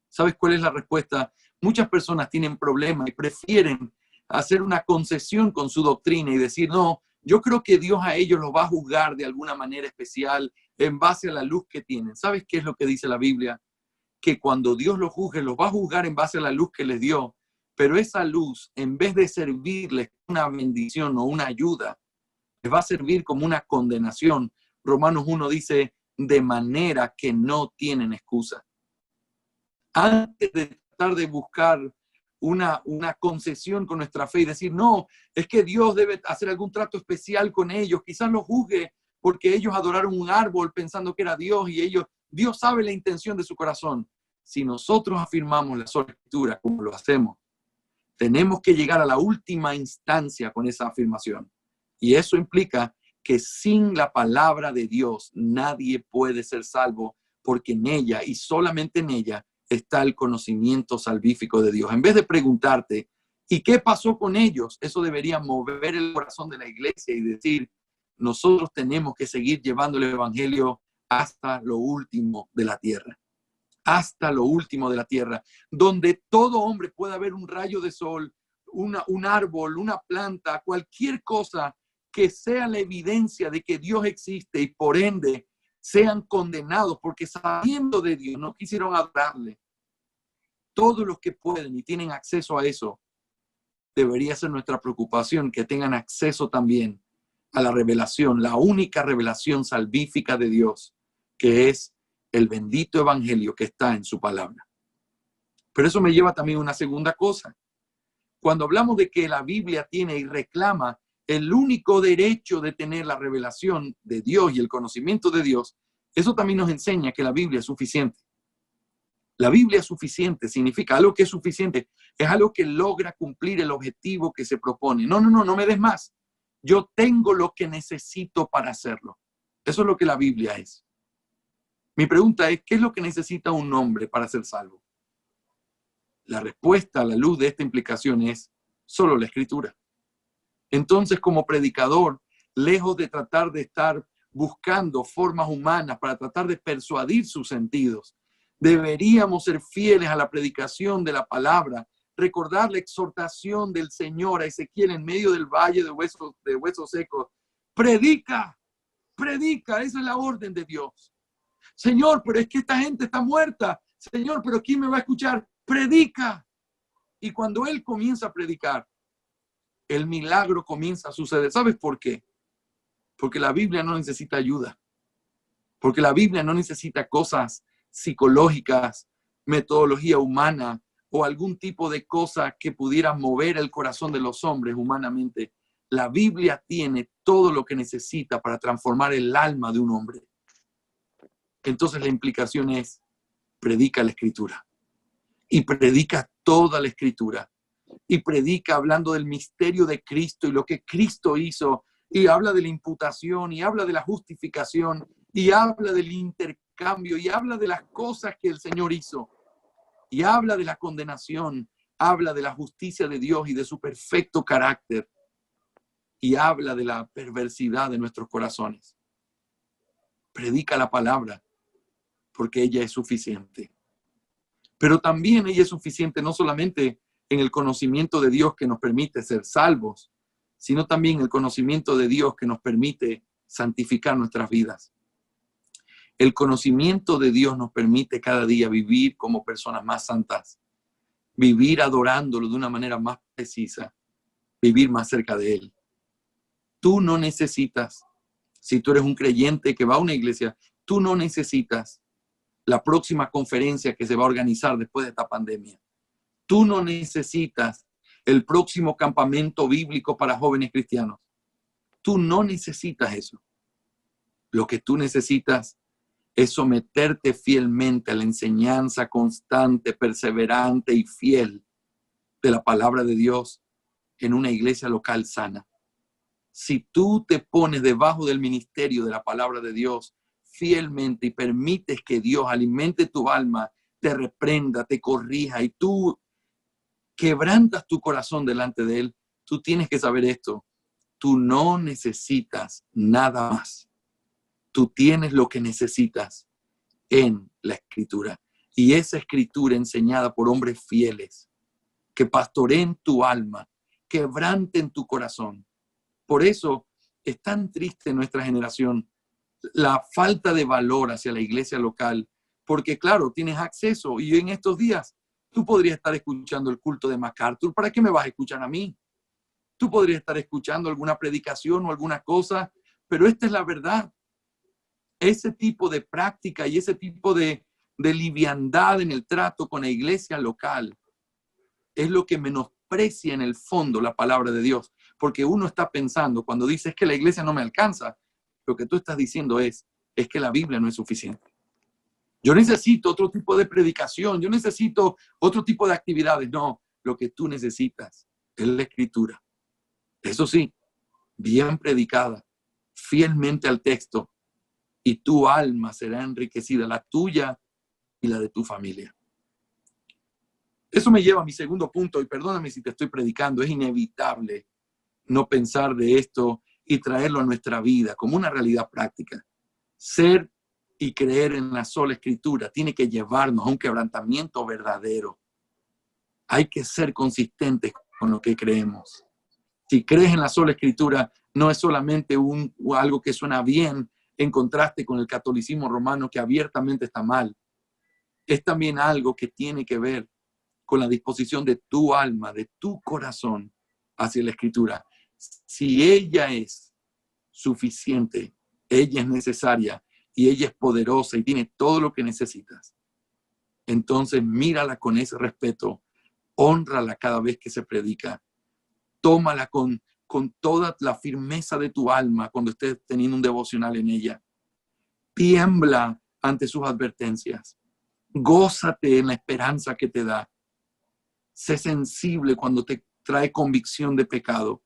¿Sabes cuál es la respuesta? Muchas personas tienen problemas y prefieren hacer una concesión con su doctrina y decir, no, yo creo que Dios a ellos los va a juzgar de alguna manera especial en base a la luz que tienen. ¿Sabes qué es lo que dice la Biblia? Que cuando Dios los juzgue, los va a juzgar en base a la luz que les dio. Pero esa luz, en vez de servirles una bendición o una ayuda, les va a servir como una condenación. Romanos 1 dice, de manera que no tienen excusa. Antes de tratar de buscar una concesión con nuestra fe y decir, no, es que Dios debe hacer algún trato especial con ellos, quizás los juzgue porque ellos adoraron un árbol pensando que era Dios y Dios sabe la intención de su corazón. Si nosotros afirmamos la sola Escritura como lo hacemos, tenemos que llegar a la última instancia con esa afirmación. Y eso implica que sin la palabra de Dios nadie puede ser salvo, porque en ella y solamente en ella está el conocimiento salvífico de Dios. En vez de preguntarte, ¿y qué pasó con ellos? Eso debería mover el corazón de la iglesia y decir, nosotros tenemos que seguir llevando el evangelio hasta lo último de la tierra. Hasta lo último de la tierra, donde todo hombre pueda ver un rayo de sol, un árbol, una planta, cualquier cosa que sea la evidencia de que Dios existe y por ende sean condenados porque sabiendo de Dios no quisieron adorarle. Todos los que pueden y tienen acceso a eso, debería ser nuestra preocupación que tengan acceso también a la revelación, la única revelación salvífica de Dios, que es el bendito evangelio que está en su palabra. Pero eso me lleva también a una segunda cosa. Cuando hablamos de que la Biblia tiene y reclama el único derecho de tener la revelación de Dios y el conocimiento de Dios, eso también nos enseña que la Biblia es suficiente. La Biblia es suficiente, significa algo que es suficiente, es algo que logra cumplir el objetivo que se propone. No me des más. Yo tengo lo que necesito para hacerlo. Eso es lo que la Biblia es. Mi pregunta es, ¿qué es lo que necesita un hombre para ser salvo? La respuesta a la luz de esta implicación es Solo la Escritura. Entonces, como predicador, lejos de tratar de estar buscando formas humanas para tratar de persuadir sus sentidos, deberíamos ser fieles a la predicación de la palabra, recordar la exhortación del Señor a Ezequiel en medio del valle de huesos secos. Predica, predica, esa es la orden de Dios. Señor, pero es que esta gente está muerta. Señor, pero ¿quién me va a escuchar? Predica. Y cuando él comienza a predicar, el milagro comienza a suceder. ¿Sabes por qué? Porque la Biblia no necesita ayuda. Porque la Biblia no necesita cosas psicológicas, metodología humana o algún tipo de cosa que pudiera mover el corazón de los hombres humanamente. La Biblia tiene todo lo que necesita para transformar el alma de un hombre. Entonces la implicación es, predica la Escritura. Y predica toda la Escritura. Y predica hablando del misterio de Cristo y lo que Cristo hizo. Y habla de la imputación, y habla de la justificación, y habla del intercambio, y habla de las cosas que el Señor hizo. Y habla de la condenación, habla de la justicia de Dios y de su perfecto carácter. Y habla de la perversidad de nuestros corazones. Predica la palabra, porque ella es suficiente. Pero también ella es suficiente no solamente en el conocimiento de Dios que nos permite ser salvos, sino también el conocimiento de Dios que nos permite santificar nuestras vidas. El conocimiento de Dios nos permite cada día vivir como personas más santas, vivir adorándolo de una manera más precisa, vivir más cerca de Él. Tú no necesitas, si tú eres un creyente que va a una iglesia, tú no necesitas la próxima conferencia que se va a organizar después de esta pandemia. Tú no necesitas el próximo campamento bíblico para jóvenes cristianos. Tú no necesitas eso. Lo que tú necesitas es someterte fielmente a la enseñanza constante, perseverante y fiel de la palabra de Dios en una iglesia local sana. Si tú te pones debajo del ministerio de la palabra de Dios fielmente y permites que Dios alimente tu alma, te reprenda, te corrija y tú quebrantas tu corazón delante de Él, tú tienes que saber esto. Tú no necesitas nada más. Tú tienes lo que necesitas en la Escritura. Y esa Escritura enseñada por hombres fieles, que pastoreen tu alma, quebranten tu corazón. Por eso es tan triste nuestra generación, la falta de valor hacia la iglesia local, porque claro, tienes acceso y en estos días tú podrías estar escuchando el culto de MacArthur. ¿Para qué me vas a escuchar a mí? Tú podrías estar escuchando alguna predicación o alguna cosa, pero esta es la verdad. Ese tipo de práctica y ese tipo de liviandad en el trato con la iglesia local es lo que menosprecia en el fondo la palabra de Dios. Porque uno está pensando, cuando dices que la iglesia no me alcanza, lo que tú estás diciendo es que la Biblia no es suficiente. Yo necesito otro tipo de predicación, yo necesito otro tipo de actividades. No, lo que tú necesitas es la Escritura. Eso sí, bien predicada, fielmente al texto, y tu alma será enriquecida, la tuya y la de tu familia. Eso me lleva a mi segundo punto, y perdóname si te estoy predicando, es inevitable no pensar de esto y traerlo a nuestra vida como una realidad práctica. Ser y creer en la sola Escritura tiene que llevarnos a un quebrantamiento verdadero. Hay que ser consistentes con lo que creemos. Si crees en la sola Escritura, no es solamente algo que suena bien en contraste con el catolicismo romano que abiertamente está mal. Es también algo que tiene que ver con la disposición de tu alma, de tu corazón hacia la Escritura. Si ella es suficiente, ella es necesaria y ella es poderosa y tiene todo lo que necesitas, entonces mírala con ese respeto, hónrala cada vez que se predica, tómala con toda la firmeza de tu alma cuando estés teniendo un devocional en ella. Tiembla ante sus advertencias. Gózate en la esperanza que te da. Sé sensible cuando te trae convicción de pecado.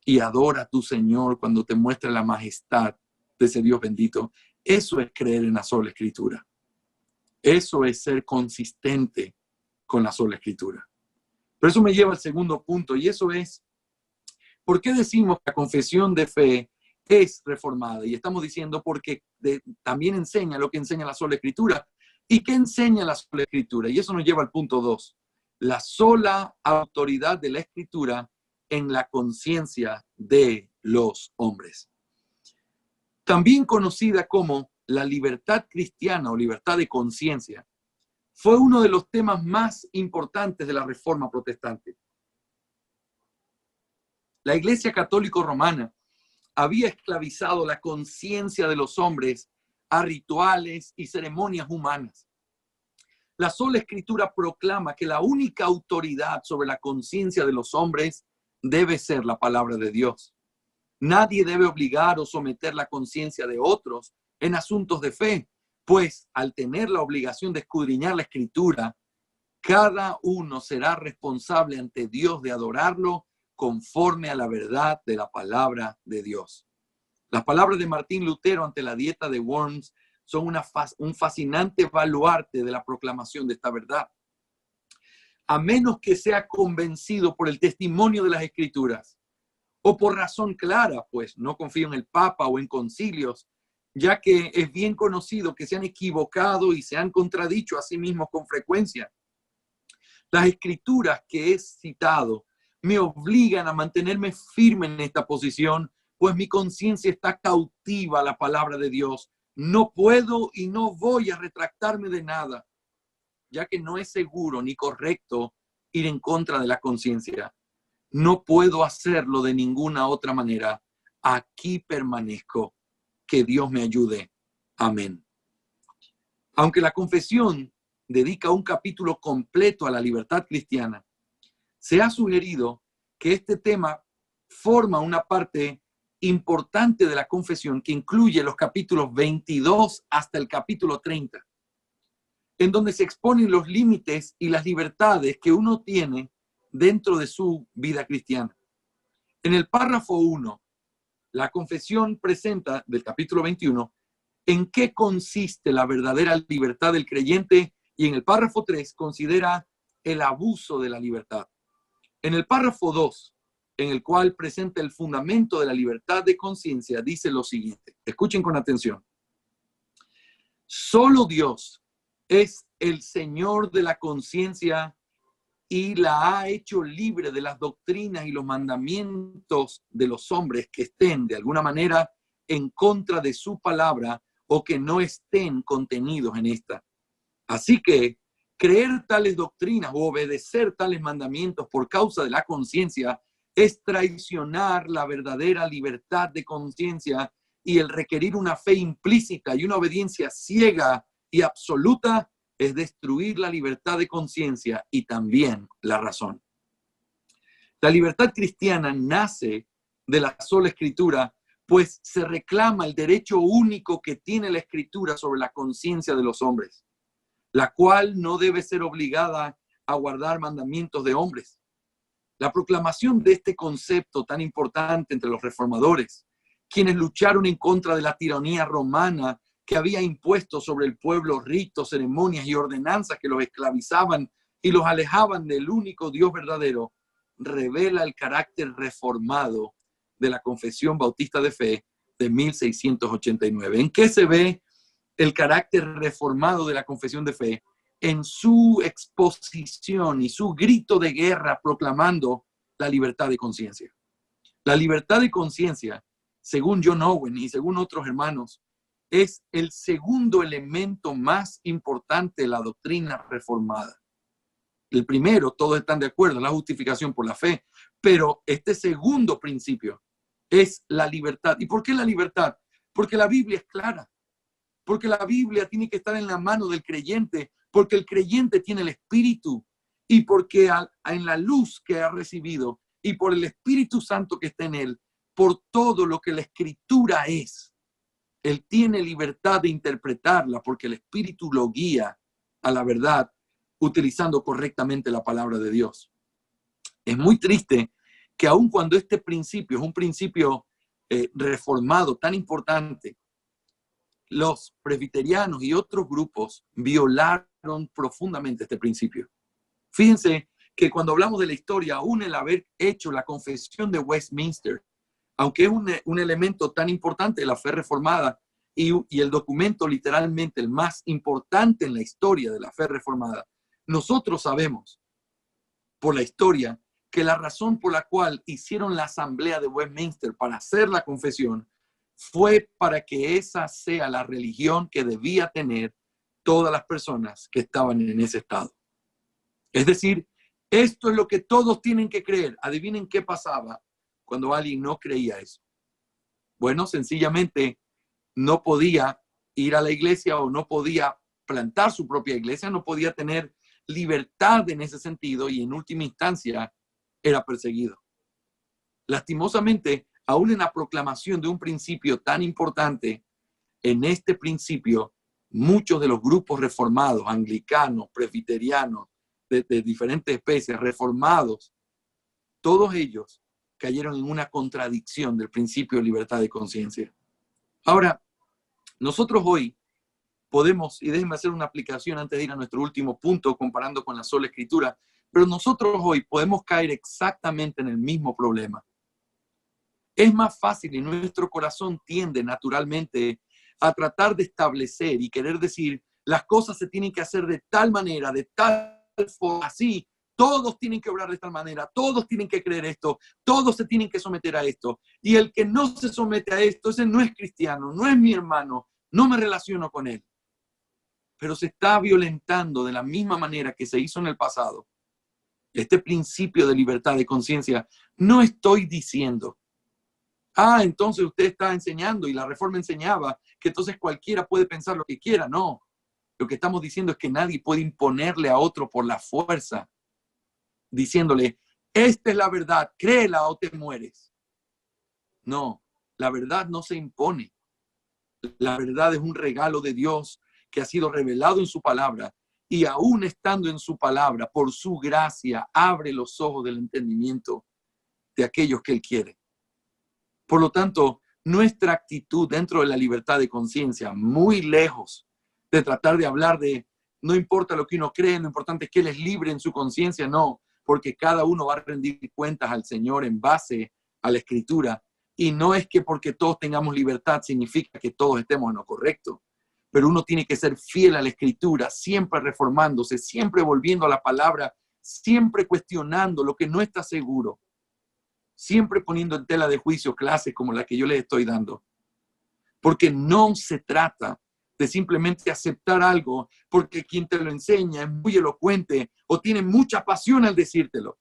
Y adora a tu Señor cuando te muestra la majestad de ese Dios bendito. Eso es creer en la sola Escritura. Eso es ser consistente con la sola Escritura. Pero eso me lleva al segundo punto, y eso es, ¿por qué decimos que la confesión de fe es reformada? Y estamos diciendo porque también enseña lo que enseña la sola Escritura. ¿Y qué enseña la sola Escritura? Y eso nos lleva al punto 2. La sola autoridad de la Escritura en la conciencia de los hombres. También conocida como la libertad cristiana o libertad de conciencia, fue uno de los temas más importantes de la Reforma Protestante. La Iglesia Católica Romana había esclavizado la conciencia de los hombres a rituales y ceremonias humanas. La sola Escritura proclama que la única autoridad sobre la conciencia de los hombres debe ser la palabra de Dios. Nadie debe obligar o someter la conciencia de otros en asuntos de fe, pues al tener la obligación de escudriñar la Escritura, cada uno será responsable ante Dios de adorarlo conforme a la verdad de la palabra de Dios. Las palabras de Martín Lutero ante la dieta de Worms son un fascinante baluarte de la proclamación de esta verdad. A menos que sea convencido por el testimonio de las Escrituras, o por razón clara, pues no confío en el Papa o en concilios, ya que es bien conocido que se han equivocado y se han contradicho a sí mismos con frecuencia. Las Escrituras que he citado me obligan a mantenerme firme en esta posición, pues mi conciencia está cautiva a la palabra de Dios. No puedo y no voy a retractarme de nada, ya que no es seguro ni correcto ir en contra de la conciencia. No puedo hacerlo de ninguna otra manera. Aquí permanezco. Que Dios me ayude. Amén. Aunque la confesión dedica un capítulo completo a la libertad cristiana, se ha sugerido que este tema forma una parte importante de la confesión que incluye los capítulos 22 hasta el capítulo 30, en donde se exponen los límites y las libertades que uno tiene dentro de su vida cristiana. En el párrafo 1, la confesión presenta del capítulo 21 en qué consiste la verdadera libertad del creyente, y en el párrafo 3 considera el abuso de la libertad. En el párrafo 2, en el cual presenta el fundamento de la libertad de conciencia, dice lo siguiente. Escuchen con atención. Solo Dios es el Señor de la conciencia y la ha hecho libre de las doctrinas y los mandamientos de los hombres que estén de alguna manera en contra de su palabra o que no estén contenidos en esta. Así que creer tales doctrinas o obedecer tales mandamientos por causa de la conciencia es traicionar la verdadera libertad de conciencia, y el requerir una fe implícita y una obediencia ciega y absoluta es destruir la libertad de conciencia y también la razón. La libertad cristiana nace de la sola Escritura, pues se reclama el derecho único que tiene la Escritura sobre la conciencia de los hombres, la cual no debe ser obligada a guardar mandamientos de hombres. La proclamación de este concepto tan importante entre los reformadores, quienes lucharon en contra de la tiranía romana que había impuesto sobre el pueblo ritos, ceremonias y ordenanzas que los esclavizaban y los alejaban del único Dios verdadero, revela el carácter reformado de la Confesión Bautista de Fe de 1689. ¿En qué se ve el carácter reformado de la Confesión de Fe? En su exposición y su grito de guerra proclamando la libertad de conciencia. La libertad de conciencia, según John Owen y según otros hermanos, es el segundo elemento más importante de la doctrina reformada. El primero, todos están de acuerdo, la justificación por la fe, pero este segundo principio es la libertad. ¿Y por qué la libertad? Porque la Biblia es clara, porque la Biblia tiene que estar en la mano del creyente, porque el creyente tiene el Espíritu, y porque en la luz que ha recibido y por el Espíritu Santo que está en él, por todo lo que la Escritura es, él tiene libertad de interpretarla porque el Espíritu lo guía a la verdad utilizando correctamente la palabra de Dios. Es muy triste que aun cuando este principio es un principio reformado tan importante, los presbiterianos y otros grupos violaron profundamente este principio. Fíjense que cuando hablamos de la historia, aún el haber hecho la confesión de Westminster, aunque es un elemento tan importante de la fe reformada y el documento literalmente el más importante en la historia de la fe reformada, nosotros sabemos por la historia que la razón por la cual hicieron la asamblea de Westminster para hacer la confesión fue para que esa sea la religión que debía tener todas las personas que estaban en ese estado. Es decir, esto es lo que todos tienen que creer. Adivinen qué pasaba cuando alguien no creía eso. Bueno, sencillamente no podía ir a la iglesia o no podía plantar su propia iglesia, no podía tener libertad en ese sentido y en última instancia era perseguido. Lastimosamente, aún en la proclamación de un principio tan importante, en este principio, muchos de los grupos reformados, anglicanos, presbiterianos, de diferentes especies, reformados, todos ellos cayeron en una contradicción del principio de libertad de conciencia. Ahora, nosotros hoy podemos, y déjenme hacer una aplicación antes de ir a nuestro último punto comparando con la sola escritura, pero nosotros hoy podemos caer exactamente en el mismo problema. Es más fácil y nuestro corazón tiende naturalmente a tratar de establecer y querer decir las cosas se tienen que hacer de tal manera, de tal forma, así, todos tienen que obrar de tal manera, todos tienen que creer esto, todos se tienen que someter a esto. Y el que no se somete a esto, ese no es cristiano, no es mi hermano, no me relaciono con él. Pero se está violentando de la misma manera que se hizo en el pasado este principio de libertad de conciencia. No estoy diciendo, entonces usted está enseñando y la reforma enseñaba que entonces cualquiera puede pensar lo que quiera. No, lo que estamos diciendo es que nadie puede imponerle a otro por la fuerza, diciéndole, esta es la verdad, créela o te mueres. No, la verdad no se impone. La verdad es un regalo de Dios que ha sido revelado en su palabra y aún estando en su palabra, por su gracia, abre los ojos del entendimiento de aquellos que Él quiere. Por lo tanto, nuestra actitud dentro de la libertad de conciencia, muy lejos de tratar de hablar de no importa lo que uno cree, lo importante es que Él es libre en su conciencia, no, porque cada uno va a rendir cuentas al Señor en base a la Escritura. Y no es que porque todos tengamos libertad significa que todos estemos en lo correcto, pero uno tiene que ser fiel a la Escritura, siempre reformándose, siempre volviendo a la palabra, siempre cuestionando lo que no está seguro, siempre poniendo en tela de juicio clases como la que yo les estoy dando. Porque no se trata de simplemente aceptar algo porque quien te lo enseña es muy elocuente o tiene mucha pasión al decírtelo.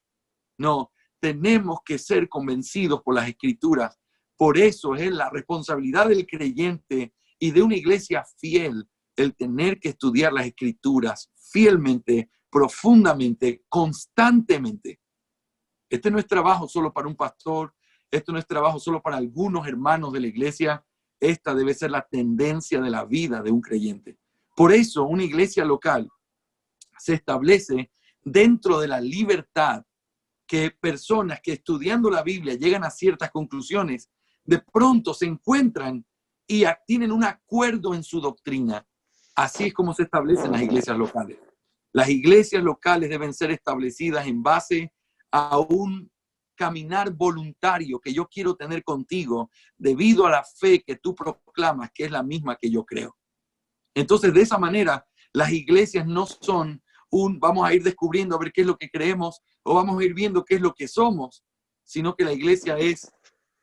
No, tenemos que ser convencidos por las Escrituras. Por eso es la responsabilidad del creyente y de una iglesia fiel el tener que estudiar las Escrituras fielmente, profundamente, constantemente. Este no es trabajo solo para un pastor, esto no es trabajo solo para algunos hermanos de la iglesia, esta debe ser la tendencia de la vida de un creyente. Por eso una iglesia local se establece dentro de la libertad que personas que estudiando la Biblia llegan a ciertas conclusiones, de pronto se encuentran y tienen un acuerdo en su doctrina. Así es como se establecen las iglesias locales. Las iglesias locales deben ser establecidas en base a un caminar voluntario que yo quiero tener contigo debido a la fe que tú proclamas, que es la misma que yo creo. Entonces, de esa manera, las iglesias no son vamos a ir descubriendo a ver qué es lo que creemos o vamos a ir viendo qué es lo que somos, sino que la iglesia es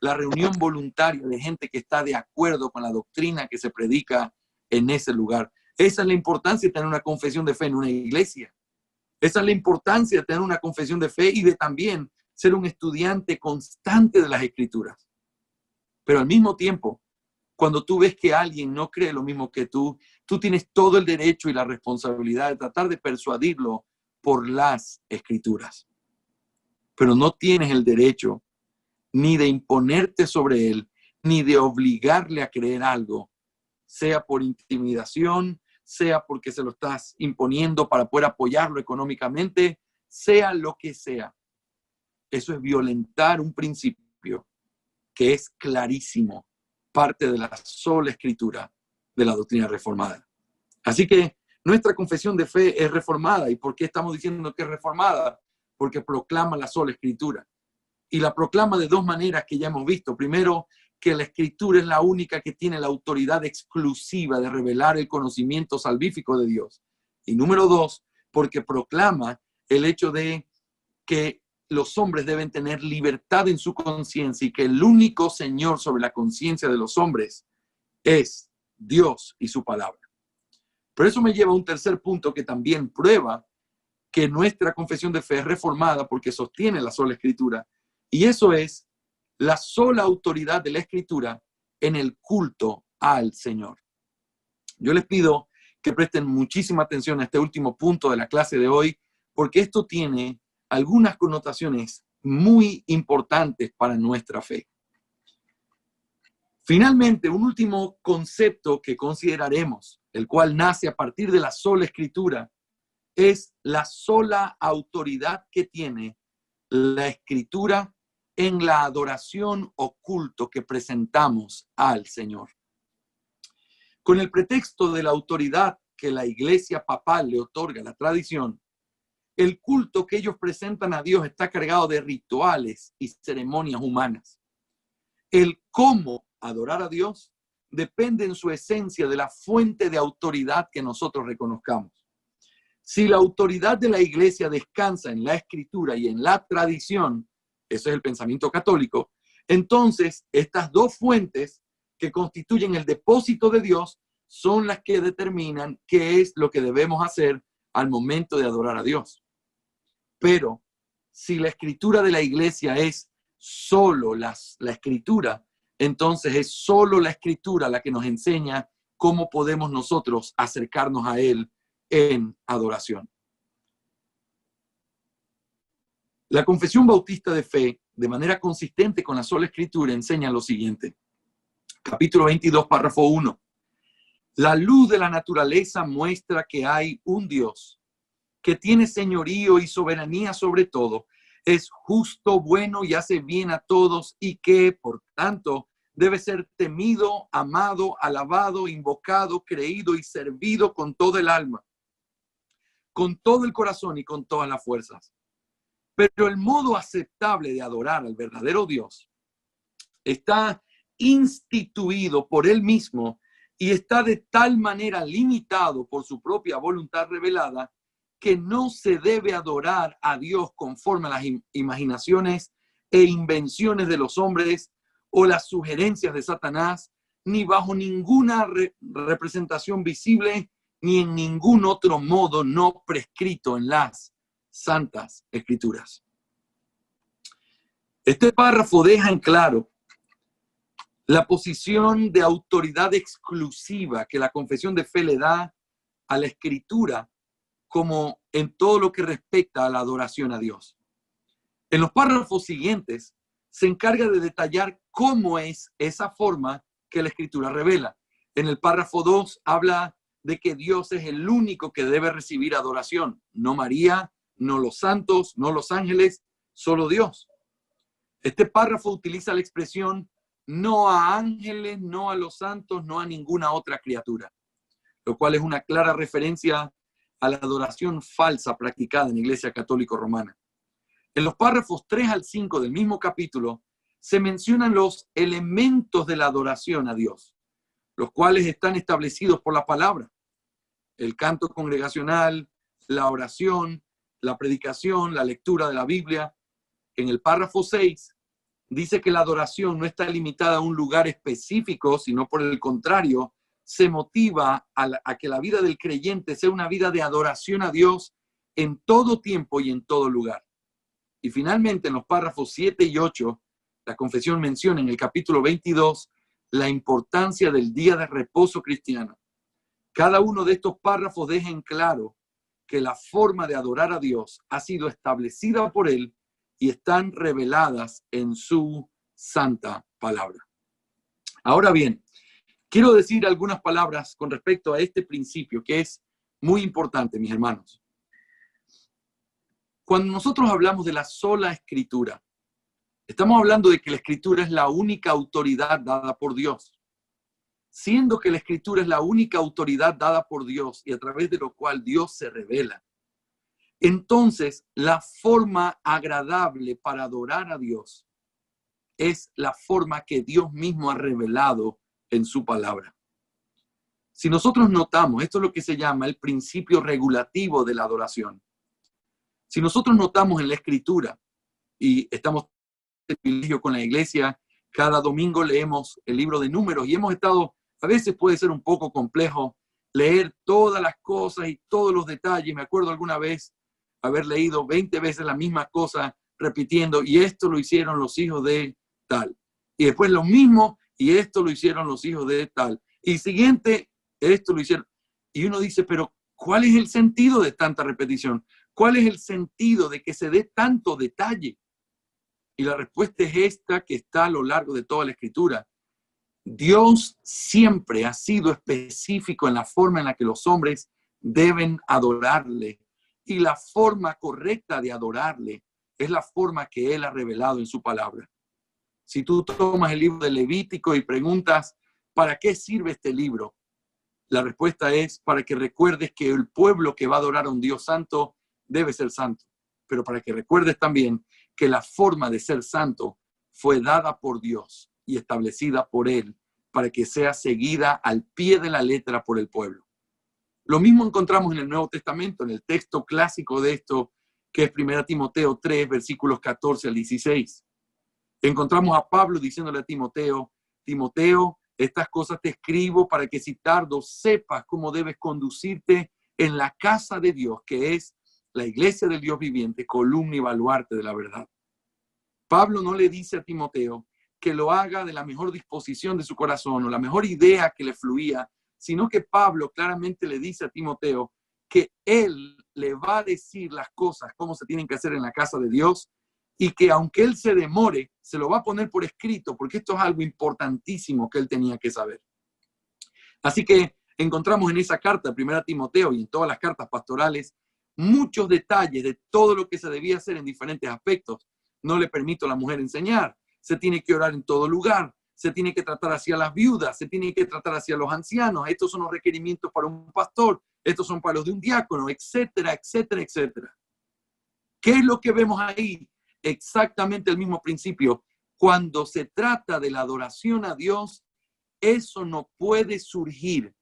la reunión voluntaria de gente que está de acuerdo con la doctrina que se predica en ese lugar. Esa es la importancia de tener una confesión de fe en una iglesia. Esa es la importancia de tener una confesión de fe y de también ser un estudiante constante de las Escrituras. Pero al mismo tiempo, cuando tú ves que alguien no cree lo mismo que tú tienes todo el derecho y la responsabilidad de tratar de persuadirlo por las Escrituras. Pero no tienes el derecho ni de imponerte sobre él, ni de obligarle a creer algo, sea por intimidación, sea porque se lo estás imponiendo para poder apoyarlo económicamente, sea lo que sea. Eso es violentar un principio que es clarísimo, parte de la sola escritura de la doctrina reformada. Así que nuestra confesión de fe es reformada. ¿Y por qué estamos diciendo que es reformada? porque proclama la sola Escritura. Y la proclama de dos maneras que ya hemos visto. Primero, que la Escritura es la única que tiene la autoridad exclusiva de revelar el conocimiento salvífico de Dios. Y número dos, porque proclama el hecho de que los hombres deben tener libertad en su conciencia y que el único Señor sobre la conciencia de los hombres es Dios y su palabra. Por eso me lleva a un tercer punto que también prueba que nuestra confesión de fe es reformada porque sostiene la sola Escritura. Y eso es la sola autoridad de la Escritura en el culto al Señor. Yo les pido que presten muchísima atención a este último punto de la clase de hoy, porque esto tiene algunas connotaciones muy importantes para nuestra fe. Finalmente, un último concepto que consideraremos, el cual nace a partir de la sola Escritura, es la sola autoridad que tiene la Escritura en la adoración o culto que presentamos al Señor. Con el pretexto de la autoridad que la Iglesia papal le otorga a la tradición, el culto que ellos presentan a Dios está cargado de rituales y ceremonias humanas. El cómo adorar a Dios depende en su esencia de la fuente de autoridad que nosotros reconozcamos. Si la autoridad de la Iglesia descansa en la Escritura y en la tradición, eso es el pensamiento católico, entonces estas dos fuentes que constituyen el depósito de Dios son las que determinan qué es lo que debemos hacer al momento de adorar a Dios. Pero si la Escritura de la Iglesia es solo la Escritura, entonces es solo la Escritura la que nos enseña cómo podemos nosotros acercarnos a Él en adoración. La Confesión Bautista de Fe, de manera consistente con la sola Escritura, enseña lo siguiente. Capítulo 22, párrafo 1. La luz de la naturaleza muestra que hay un Dios que tiene señorío y soberanía sobre todo, es justo, bueno y hace bien a todos, y que, por tanto, debe ser temido, amado, alabado, invocado, creído y servido con todo el alma, con todo el corazón y con todas las fuerzas. Pero el modo aceptable de adorar al verdadero Dios está instituido por Él mismo y está de tal manera limitado por su propia voluntad revelada que no se debe adorar a Dios conforme a las imaginaciones e invenciones de los hombres o las sugerencias de Satanás, ni bajo ninguna representación visible, ni en ningún otro modo no prescrito en las Santas Escrituras. Este párrafo deja en claro la posición de autoridad exclusiva que la confesión de fe le da a la Escritura, como en todo lo que respecta a la adoración a Dios. En los párrafos siguientes se encarga de detallar cómo es esa forma que la Escritura revela. En el párrafo 2 habla de que Dios es el único que debe recibir adoración, no María, no los santos, no los ángeles, solo Dios. Este párrafo utiliza la expresión no a ángeles, no a los santos, no a ninguna otra criatura, lo cual es una clara referencia a la adoración falsa practicada en la Iglesia Católica Romana. En los párrafos 3 al 5 del mismo capítulo se mencionan los elementos de la adoración a Dios, los cuales están establecidos por la palabra: el canto congregacional, la oración, la predicación, la lectura de la Biblia. En el párrafo 6 dice que la adoración no está limitada a un lugar específico, sino por el contrario, se motiva a que la vida del creyente sea una vida de adoración a Dios en todo tiempo y en todo lugar. Y finalmente, en los párrafos 7 y 8, la confesión menciona en el capítulo 22 la importancia del día de reposo cristiano. Cada uno de estos párrafos deja en claro que la forma de adorar a Dios ha sido establecida por Él y están reveladas en su santa palabra. Ahora bien, quiero decir algunas palabras con respecto a este principio que es muy importante, mis hermanos. Cuando nosotros hablamos de la sola Escritura, estamos hablando de que la Escritura es la única autoridad dada por Dios. Siendo que la Escritura es la única autoridad dada por Dios y a través de lo cual Dios se revela, Entonces, la forma agradable para adorar a Dios es la forma que Dios mismo ha revelado en su palabra. Si nosotros notamos, esto es lo que se llama el principio regulativo de la adoración. Si nosotros notamos en la Escritura, y estamos en privilegio con la iglesia, cada domingo leemos el libro de Números y hemos estado, a veces puede ser un poco complejo leer todas las cosas y todos los detalles. Me acuerdo alguna vez haber leído 20 veces la misma cosa repitiendo, y esto lo hicieron los hijos de tal. Y después lo mismo, y esto lo hicieron los hijos de tal. Y siguiente, esto lo hicieron. Y uno dice, pero ¿cuál es el sentido de tanta repetición? ¿Cuál es el sentido de que se dé tanto detalle? Y la respuesta es esta que está a lo largo de toda la Escritura. Dios siempre ha sido específico en la forma en la que los hombres deben adorarle. Y la forma correcta de adorarle es la forma que Él ha revelado en su palabra. Si tú tomas el libro de Levítico y preguntas, ¿para qué sirve este libro? La respuesta es para que recuerdes que el pueblo que va a adorar a un Dios santo debe ser santo. Pero para que recuerdes también que la forma de ser santo fue dada por Dios y establecida por Él para que sea seguida al pie de la letra por el pueblo. Lo mismo encontramos en el Nuevo Testamento, en el texto clásico de esto, que es 1 Timoteo 3, versículos 14 al 16. Encontramos a Pablo diciéndole a Timoteo, Timoteo, estas cosas te escribo para que si tardo sepas cómo debes conducirte en la casa de Dios, que es la iglesia del Dios viviente, columna y baluarte de la verdad. Pablo no le dice a Timoteo que lo haga de la mejor disposición de su corazón o la mejor idea que le fluía, sino que Pablo claramente le dice a Timoteo que él le va a decir las cosas, cómo se tienen que hacer en la casa de Dios, y que aunque él se demore, se lo va a poner por escrito, porque esto es algo importantísimo que él tenía que saber. Así que encontramos en esa carta, 1 Timoteo, y en todas las cartas pastorales, muchos detalles de todo lo que se debía hacer en diferentes aspectos. No le permito a la mujer enseñar, se tiene que orar en todo lugar, se tiene que tratar hacia las viudas, se tiene que tratar hacia los ancianos, estos son los requerimientos para un pastor, estos son para los de un diácono, etcétera, etcétera, etcétera. ¿Qué es lo que vemos ahí? Exactamente el mismo principio. Cuando se trata de la adoración a Dios, eso no puede surgir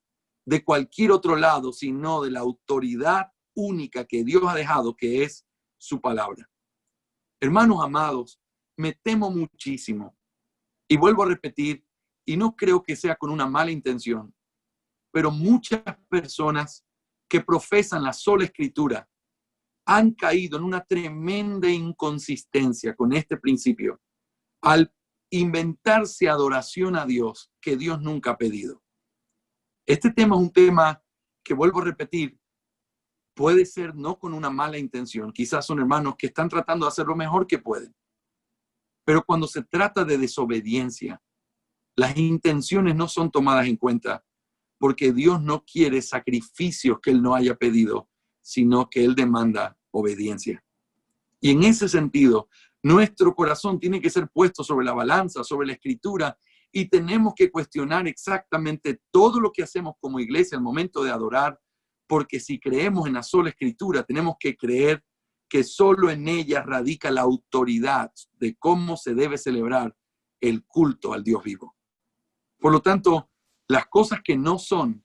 de cualquier otro lado, sino de la autoridad única que Dios ha dejado, que es su palabra. Hermanos amados, me temo muchísimo, y vuelvo a repetir, y no creo que sea con una mala intención, pero muchas personas que profesan la sola escritura han caído en una tremenda inconsistencia con este principio al inventarse adoración a Dios que Dios nunca ha pedido. Este tema es un tema que, vuelvo a repetir, puede ser no con una mala intención. Quizás son hermanos que están tratando de hacer lo mejor que pueden. Pero cuando se trata de desobediencia, las intenciones no son tomadas en cuenta, porque Dios no quiere sacrificios que Él no haya pedido, sino que Él demanda obediencia. Y en ese sentido, nuestro corazón tiene que ser puesto sobre la balanza, sobre la escritura, y tenemos que cuestionar exactamente todo lo que hacemos como iglesia al momento de adorar, porque si creemos en la sola escritura, tenemos que creer que solo en ella radica la autoridad de cómo se debe celebrar el culto al Dios vivo. Por lo tanto, las cosas que no son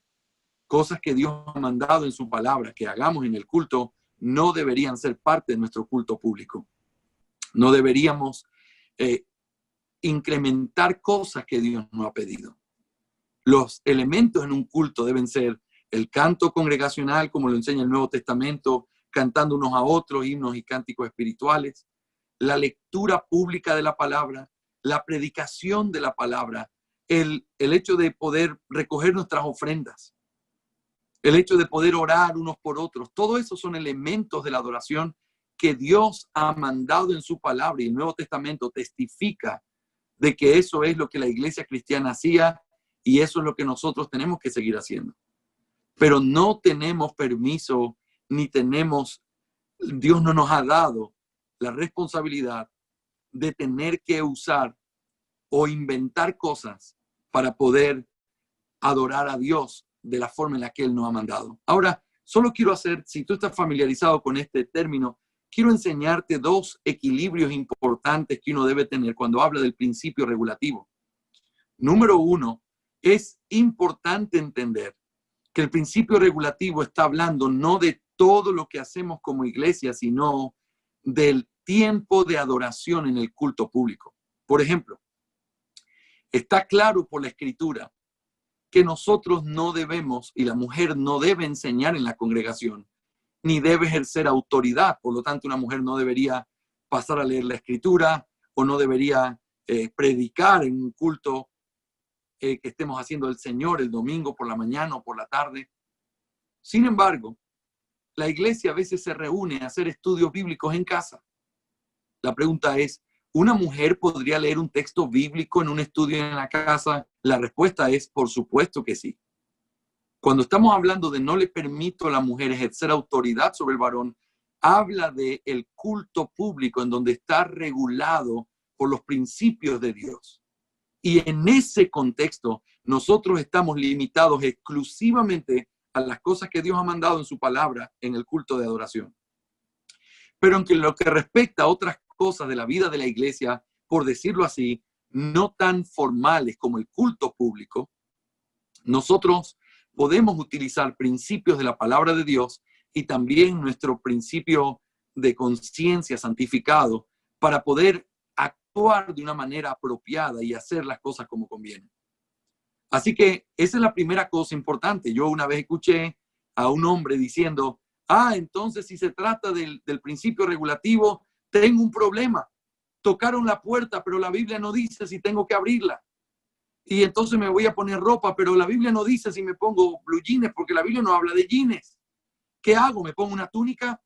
cosas que Dios ha mandado en su palabra que hagamos en el culto, no deberían ser parte de nuestro culto público. No deberíamos incrementar cosas que Dios no ha pedido. Los elementos en un culto deben ser el canto congregacional, como lo enseña el Nuevo Testamento, cantando unos a otros himnos y cánticos espirituales, la lectura pública de la palabra, la predicación de la palabra, el hecho de poder recoger nuestras ofrendas, el hecho de poder orar unos por otros. Todo eso son elementos de la adoración que Dios ha mandado en su palabra, y el Nuevo Testamento testifica de que eso es lo que la iglesia cristiana hacía y eso es lo que nosotros tenemos que seguir haciendo. Pero no tenemos permiso, ni tenemos, Dios no nos ha dado la responsabilidad de tener que usar o inventar cosas para poder adorar a Dios de la forma en la que Él nos ha mandado. Ahora, Solo quiero hacer, si tú estás familiarizado con este término, quiero enseñarte dos equilibrios importantes que uno debe tener cuando habla del principio regulativo. Número uno, es importante entender que el principio regulativo está hablando no de todo lo que hacemos como iglesia, sino del tiempo de adoración en el culto público. Por ejemplo, está claro por la Escritura que nosotros no debemos, y la mujer no debe enseñar en la congregación, ni debe ejercer autoridad. Por lo tanto, una mujer no debería pasar a leer la Escritura o no debería predicar en un culto que estemos haciendo el Señor el domingo por la mañana o por la tarde. Sin embargo, la iglesia a veces se reúne a hacer estudios bíblicos en casa. La pregunta es, ¿una mujer podría leer un texto bíblico en un estudio en la casa? La respuesta es, por supuesto que sí. Cuando estamos hablando de no le permito a la mujer ejercer autoridad sobre el varón, habla de el culto público en donde está regulado por los principios de Dios. Y en ese contexto, nosotros estamos limitados exclusivamente a las cosas que Dios ha mandado en su palabra en el culto de adoración. Pero en lo que respecta a otras cosas de la vida de la iglesia, por decirlo así, no tan formales como el culto público, nosotros podemos utilizar principios de la palabra de Dios y también nuestro principio de conciencia santificado para poder actuar de una manera apropiada y hacer las cosas como conviene. Así que esa es la primera cosa importante. Yo una vez escuché a un hombre diciendo, entonces si se trata del principio regulativo, tengo un problema. Tocaron la puerta, pero la Biblia no dice si tengo que abrirla. Y entonces me voy a poner ropa, pero la Biblia no dice si me pongo blue jeans, porque la Biblia no habla de jeans. ¿Qué hago? ¿Me pongo una túnica?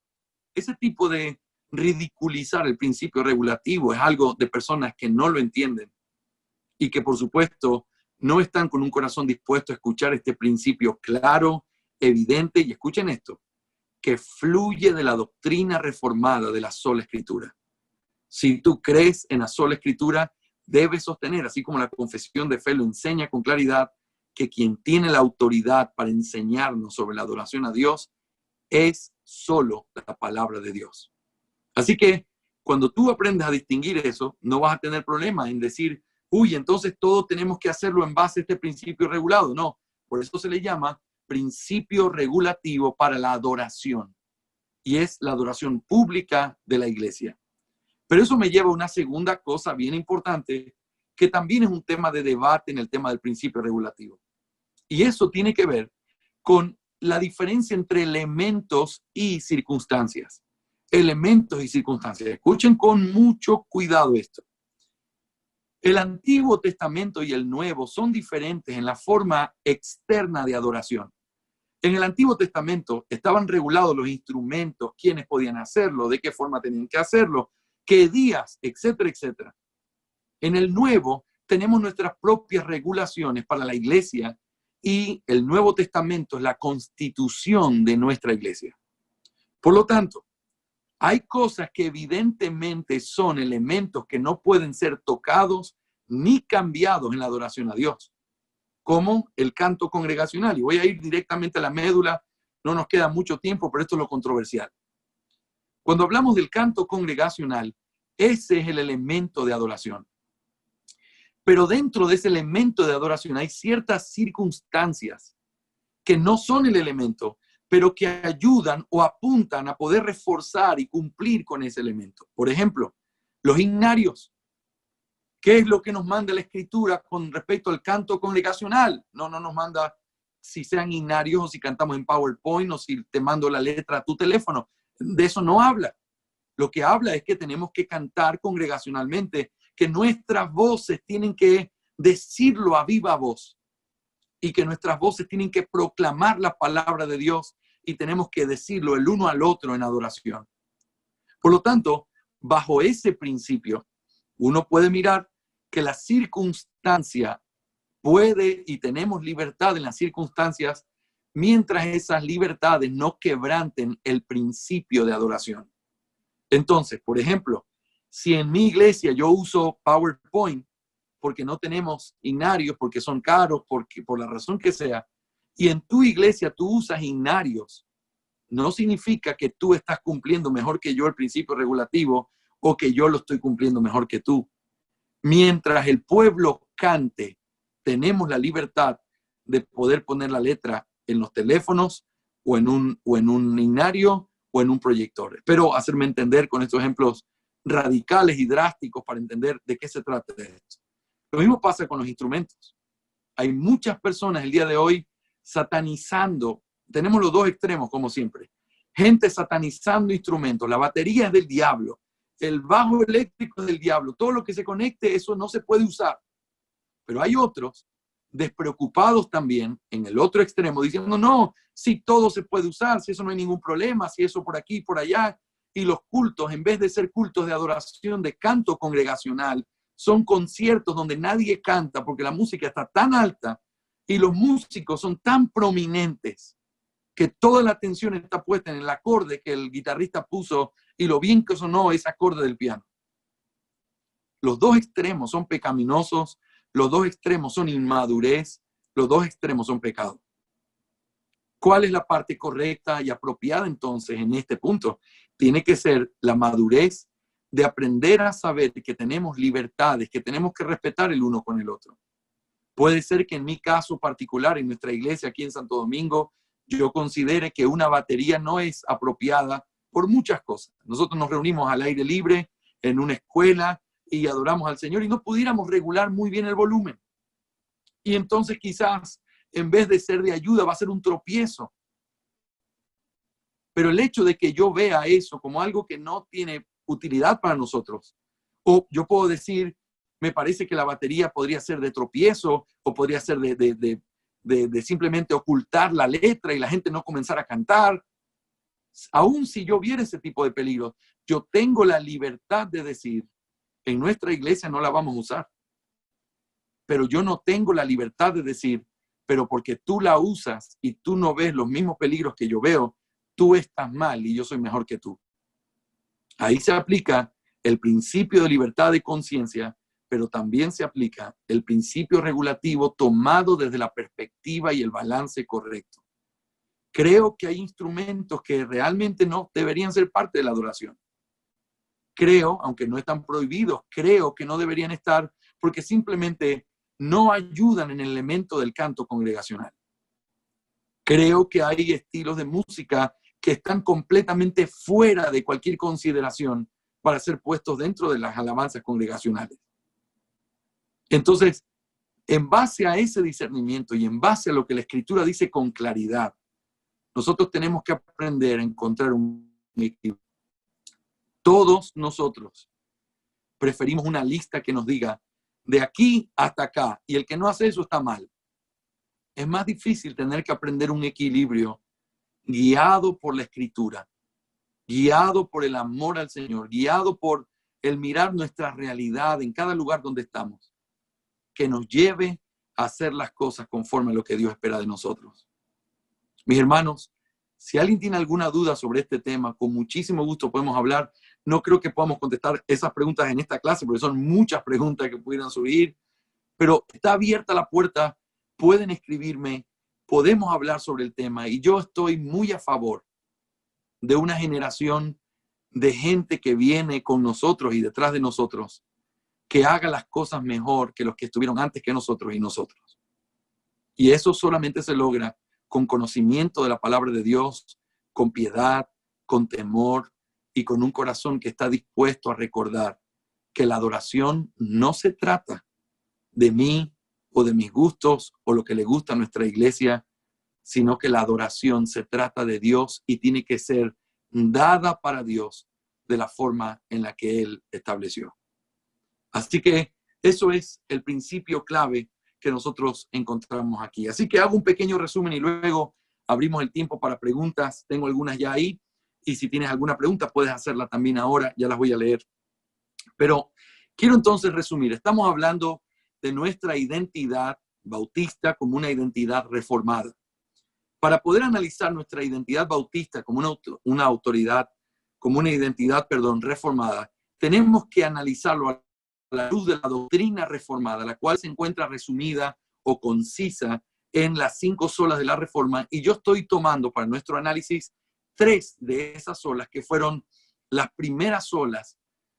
Ese tipo de ridiculizar el principio regulativo es algo de personas que no lo entienden y que, por supuesto, no están con un corazón dispuesto a escuchar este principio claro, evidente, y escuchen esto, que fluye de la doctrina reformada de la sola Escritura. Si tú crees en la sola Escritura, debes sostener, así como la confesión de fe lo enseña con claridad, que quien tiene la autoridad para enseñarnos sobre la adoración a Dios es solo la palabra de Dios. Así que cuando tú aprendes a distinguir eso, no vas a tener problema en decir, entonces todos tenemos que hacerlo en base a este principio regulado. No, por eso se le llama principio regulativo para la adoración. Y es la adoración pública de la iglesia. Pero eso me lleva a una segunda cosa bien importante, que también es un tema de debate en el tema del principio regulativo. Y eso tiene que ver con la diferencia entre elementos y circunstancias. Elementos y circunstancias. Escuchen con mucho cuidado esto. El Antiguo Testamento y el Nuevo son diferentes en la forma externa de adoración. En el Antiguo Testamento estaban regulados los instrumentos, quiénes podían hacerlo, de qué forma tenían que hacerlo, qué días, etcétera, etcétera. En el Nuevo tenemos nuestras propias regulaciones para la iglesia y el Nuevo Testamento es la constitución de nuestra iglesia. Por lo tanto, hay cosas que evidentemente son elementos que no pueden ser tocados ni cambiados en la adoración a Dios, como el canto congregacional. Y voy a ir directamente a la médula, no nos queda mucho tiempo, pero esto es lo controversial. Cuando hablamos del canto congregacional, ese es el elemento de adoración. Pero dentro de ese elemento de adoración hay ciertas circunstancias que no son el elemento, pero que ayudan o apuntan a poder reforzar y cumplir con ese elemento. Por ejemplo, los himnarios. ¿Qué es lo que nos manda la Escritura con respecto al canto congregacional? No nos manda si sean himnarios o si cantamos en PowerPoint o si te mando la letra a tu teléfono. De eso no habla. Lo que habla es que tenemos que cantar congregacionalmente, que nuestras voces tienen que decirlo a viva voz y que nuestras voces tienen que proclamar la palabra de Dios y tenemos que decirlo el uno al otro en adoración. Por lo tanto, bajo ese principio, uno puede mirar que la circunstancia puede y tenemos libertad en las circunstancias mientras esas libertades no quebranten el principio de adoración. Entonces, por ejemplo, si en mi iglesia yo uso PowerPoint porque no tenemos himnarios, porque son caros, por la razón que sea, y en tu iglesia tú usas himnarios, no significa que tú estás cumpliendo mejor que yo el principio regulativo o que yo lo estoy cumpliendo mejor que tú. Mientras el pueblo cante, tenemos la libertad de poder poner la letra en los teléfonos o en un himnario o en un proyector. Espero hacerme entender con estos ejemplos radicales y drásticos para entender de qué se trata de esto. Lo mismo pasa con los instrumentos. Hay muchas personas el día de hoy satanizando. Tenemos los dos extremos, como siempre. Gente satanizando instrumentos. La batería es del diablo. El bajo eléctrico es del diablo. Todo lo que se conecte, eso no se puede usar. Pero hay otros despreocupados también en el otro extremo, diciendo, no, si todo se puede usar, si eso no hay ningún problema, si eso por aquí, por allá. Y los cultos, en vez de ser cultos de adoración, de canto congregacional, son conciertos donde nadie canta porque la música está tan alta y los músicos son tan prominentes que toda la atención está puesta en el acorde que el guitarrista puso y lo bien que sonó ese acorde del piano. Los dos extremos son pecaminosos, los dos extremos son inmadurez, los dos extremos son pecado. ¿Cuál es la parte correcta y apropiada entonces en este punto? Tiene que ser la madurez de aprender a saber que tenemos libertades, que tenemos que respetar el uno con el otro. Puede ser que en mi caso particular, en nuestra iglesia aquí en Santo Domingo, yo considere que una batería no es apropiada por muchas cosas. Nosotros nos reunimos al aire libre, en una escuela, y adoramos al Señor y no pudiéramos regular muy bien el volumen. Y entonces quizás, en vez de ser de ayuda, va a ser un tropiezo. Pero el hecho de que yo vea eso como algo que no tiene utilidad para nosotros, o yo puedo decir, me parece que la batería podría ser de tropiezo, o podría ser de simplemente ocultar la letra y la gente no comenzar a cantar. Aún si yo viera ese tipo de peligros, yo tengo la libertad de decir, en nuestra iglesia no la vamos a usar. Pero yo no tengo la libertad de decir, pero porque tú la usas y tú no ves los mismos peligros que yo veo, tú estás mal y yo soy mejor que tú. Ahí se aplica el principio de libertad de conciencia, pero también se aplica el principio regulativo tomado desde la perspectiva y el balance correcto. Creo que hay instrumentos que realmente no deberían ser parte de la adoración. Creo, aunque no están prohibidos, creo que no deberían estar porque simplemente no ayudan en el elemento del canto congregacional. Creo que hay estilos de música que están completamente fuera de cualquier consideración para ser puestos dentro de las alabanzas congregacionales. Entonces, en base a ese discernimiento y en base a lo que la Escritura dice con claridad, nosotros tenemos que aprender a encontrar un equilibrio. Todos nosotros preferimos una lista que nos diga de aquí hasta acá, y el que no hace eso está mal. Es más difícil tener que aprender un equilibrio guiado por la Escritura, guiado por el amor al Señor, guiado por el mirar nuestra realidad en cada lugar donde estamos, que nos lleve a hacer las cosas conforme a lo que Dios espera de nosotros. Mis hermanos, si alguien tiene alguna duda sobre este tema, con muchísimo gusto podemos hablar. No creo que podamos contestar esas preguntas en esta clase, porque son muchas preguntas que pudieran surgir, pero está abierta la puerta, pueden escribirme, podemos hablar sobre el tema, y yo estoy muy a favor de una generación de gente que viene con nosotros y detrás de nosotros, que haga las cosas mejor que los que estuvieron antes que nosotros y nosotros. Y eso solamente se logra con conocimiento de la palabra de Dios, con piedad, con temor y con un corazón que está dispuesto a recordar que la adoración no se trata de mí o de mis gustos o lo que le gusta a nuestra iglesia, sino que la adoración se trata de Dios y tiene que ser dada para Dios de la forma en la que Él estableció. Así que eso es el principio clave que nosotros encontramos aquí. Así que hago un pequeño resumen y luego abrimos el tiempo para preguntas. Tengo algunas ya ahí, y si tienes alguna pregunta puedes hacerla también ahora, ya las voy a leer. Pero quiero entonces resumir. Estamos hablando de nuestra identidad bautista como una identidad reformada. Para poder analizar nuestra identidad bautista como una autoridad, como una identidad, reformada, tenemos que analizarlo a la luz de la doctrina reformada, la cual se encuentra resumida o concisa en las 5 solas de la Reforma, y yo estoy tomando para nuestro análisis 3 de esas solas que fueron las primeras solas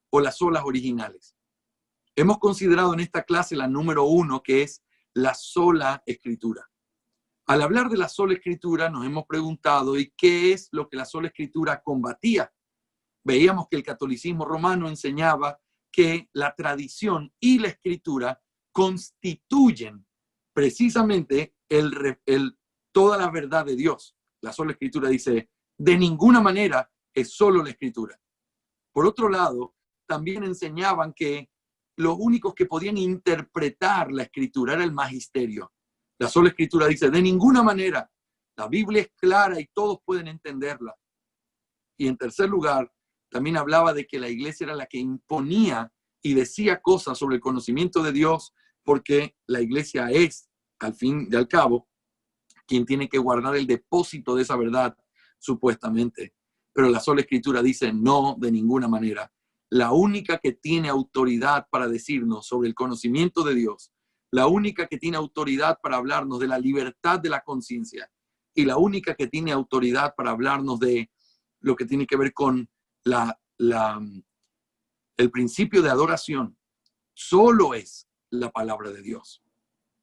o las solas originales. Hemos considerado en esta clase la número 1, que es la sola escritura. Al hablar de la sola escritura nos hemos preguntado, ¿y qué es lo que la sola escritura combatía? Veíamos que el catolicismo romano enseñaba que la tradición y la escritura constituyen precisamente toda la verdad de Dios. La sola escritura dice, de ninguna manera es solo la escritura. Por otro lado, también enseñaban que los únicos que podían interpretar la escritura era el magisterio. La sola escritura dice, de ninguna manera, la Biblia es clara y todos pueden entenderla. Y en tercer lugar, también hablaba de que la iglesia era la que imponía y decía cosas sobre el conocimiento de Dios, porque la iglesia es, al fin y al cabo, quien tiene que guardar el depósito de esa verdad, supuestamente. Pero la sola escritura dice, no, de ninguna manera. La única que tiene autoridad para decirnos sobre el conocimiento de Dios, la única que tiene autoridad para hablarnos de la libertad de la conciencia y la única que tiene autoridad para hablarnos de lo que tiene que ver con el principio de adoración, solo es la palabra de Dios.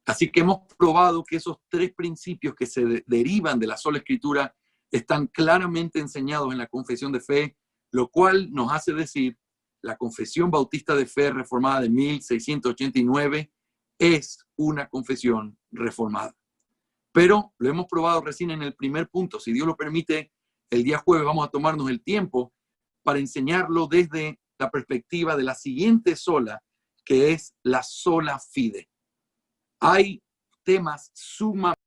Así que hemos probado que esos 3 principios que se derivan de la sola escritura están claramente enseñados en la confesión de fe, lo cual nos hace decir la confesión bautista de fe reformada de 1689 es una confesión reformada. Pero lo hemos probado recién en el primer punto. Si Dios lo permite, el día jueves vamos a tomarnos el tiempo para enseñarlo desde la perspectiva de la siguiente sola, que es la sola fide. Hay temas sumamente